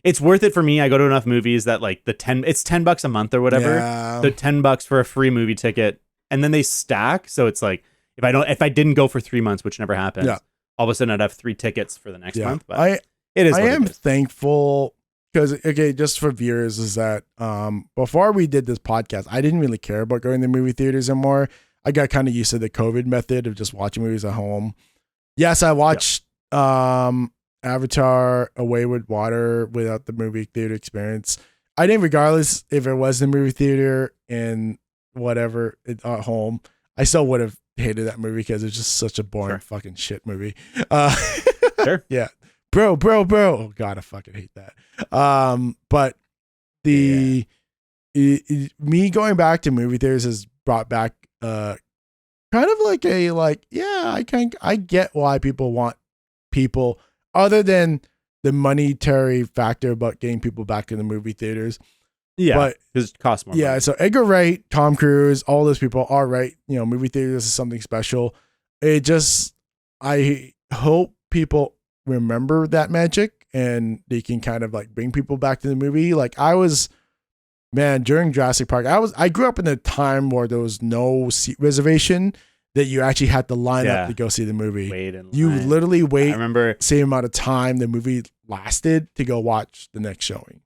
it's worth it for me. I go to enough movies that like it's $10 a month or whatever. Yeah. So $10 for a free movie ticket, and then they stack. So it's like if I didn't go for 3 months, which never happens, all of a sudden I'd have 3 tickets for the next month. But I am thankful because just for viewers is that before we did this podcast, I didn't really care about going to movie theaters anymore. I got kind of used to the COVID method of just watching movies at home. Yes, I watched Avatar: A Way with Water without the movie theater experience. I didn't, regardless if it was the movie theater and whatever at home, I still would have hated that movie because it's just such a boring fucking shit movie. Sure. Yeah. Bro. Oh God, I fucking hate that. But me going back to movie theaters has brought back kind of like I get why people want people other than the monetary factor about getting people back in the movie theaters. Yeah, but because it costs more. Yeah, money. So Edgar Wright, Tom Cruise, all those people are right. Movie theaters is something special. I hope people remember that magic and they can kind of like bring people back to the movie. Like during Jurassic Park, I grew up in a time where there was no seat reservation, that you actually had to line up to go see the movie. You literally wait. I remember same amount of time the movie lasted to go watch the next showing.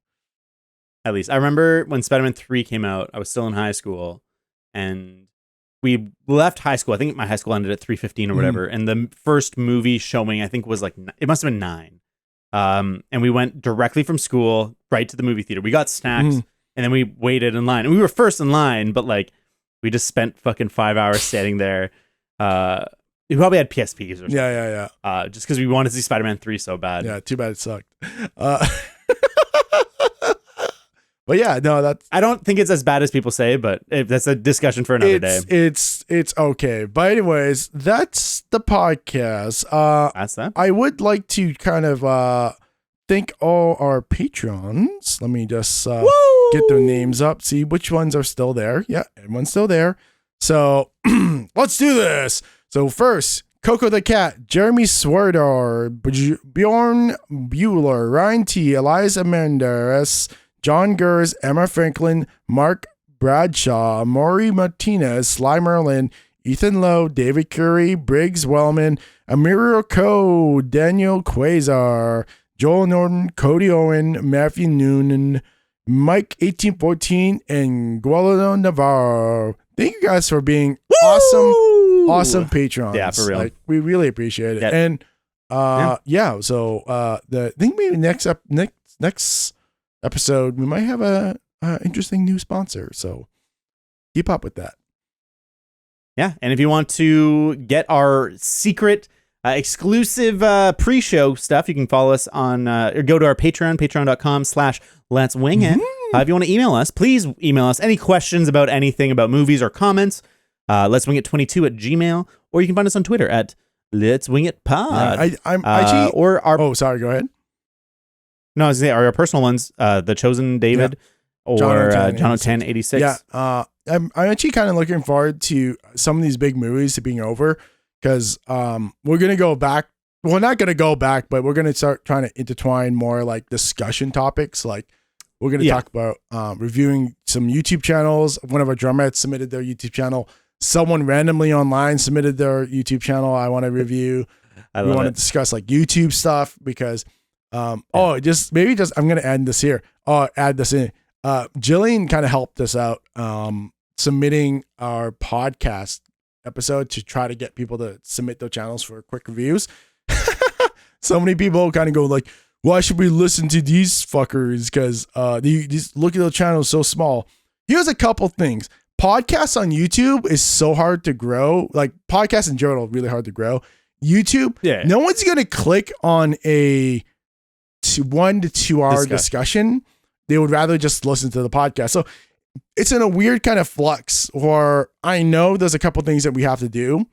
At least I remember when Spider-Man 3 came out, I was still in high school and we left high school. I think my high school ended at 3:15 or whatever. And the first movie showing, I think was like, it must've been 9. And we went directly from school right to the movie theater. We got snacks and then we waited in line and we were first in line, but like we just spent fucking 5 hours standing there. We probably had PSPs or something. Yeah. Just because we wanted to see Spider-Man 3 so bad. Yeah. Too bad it sucked. But yeah, no, I don't think it's as bad as people say, but that's a discussion for another day. It's it's okay. But anyways, that's the podcast. That's that. I would like to kind of thank all our patrons. Let me just get their names up, see which ones are still there. Yeah, everyone's still there. So let's do this. So first, Coco the Cat, Jeremy Swerdor, Bjorn Bueller, Ryan T, Eliza Menderes, John Gers, Emma Franklin, Mark Bradshaw, Maury Martinez, Sly Merlin, Ethan Lowe, David Curry, Briggs Wellman, Amir Coe, Daniel Quasar, Joel Norton, Cody Owen, Matthew Noonan, Mike 1814, and Gualado Navarro. Thank you guys for being awesome patrons. Yeah, for real. Like, we really appreciate it. Yeah. And so I think maybe next episode we might have a interesting new sponsor. So keep up with that. Yeah, and if you want to get our secret exclusive pre-show stuff, you can follow us on or go to our Patreon, patreon.com/letswingit. If you want to email us, please email us any questions about anything about movies or comments. letswingit22@gmail.com, or you can find us on Twitter at letswingitpod. Yeah, sorry, go ahead. No, I was gonna say our personal ones, The Chosen David or Jono Tan 86. Yeah, I'm actually kind of looking forward to some of these big movies to being over, because we're gonna go back. Well, not gonna go back, but we're gonna start trying to intertwine more like discussion topics. Like we're gonna talk about reviewing some YouTube channels. One of our drumettes submitted their YouTube channel. Someone randomly online submitted their YouTube channel. I want to review. We want to discuss like YouTube stuff because I'm gonna add this here. Add this in. Jillian kind of helped us out submitting our podcast episode to try to get people to submit their channels for quick reviews. So many people kind of go like, why should we listen to these fuckers? Because these look at the channel so small. Here's a couple things. Podcasts on YouTube is so hard to grow. Like podcasts in general, really hard to grow. YouTube, no one's gonna click on a 1 to 2 hour discussion. They would rather just listen to the podcast. So it's in a weird kind of flux, or I know there's a couple things that we have to do.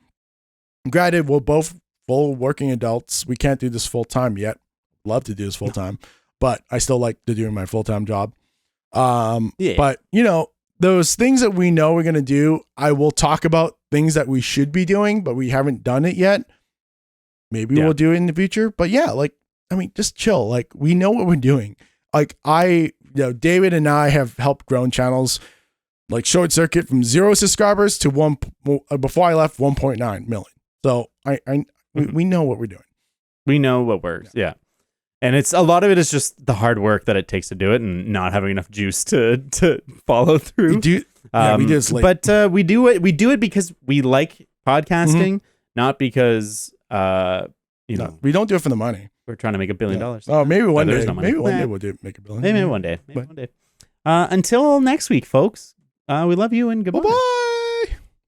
Granted, we're both full working adults. We can't do this full time yet. Love to do this full time, but I still like to do my full time job. But you know, those things that we know we're going to do, I will talk about things that we should be doing, but we haven't done it yet. Maybe we'll do it in the future, but just chill. Like we know what we're doing. Like David and I have helped grown channels like Short Circuit from 0 subscribers to before I left 1.9 million. So we know what we're doing. We know what works. Yeah. And it's a lot of it is just the hard work that it takes to do it and not having enough juice to follow through. We do but we do it because we like podcasting, not because we don't do it for the money. We're trying to make $1 billion. Oh, maybe one day. Maybe one day we'll make $1 billion. Maybe one day. Until next week, folks. We love you and goodbye. Bye-bye.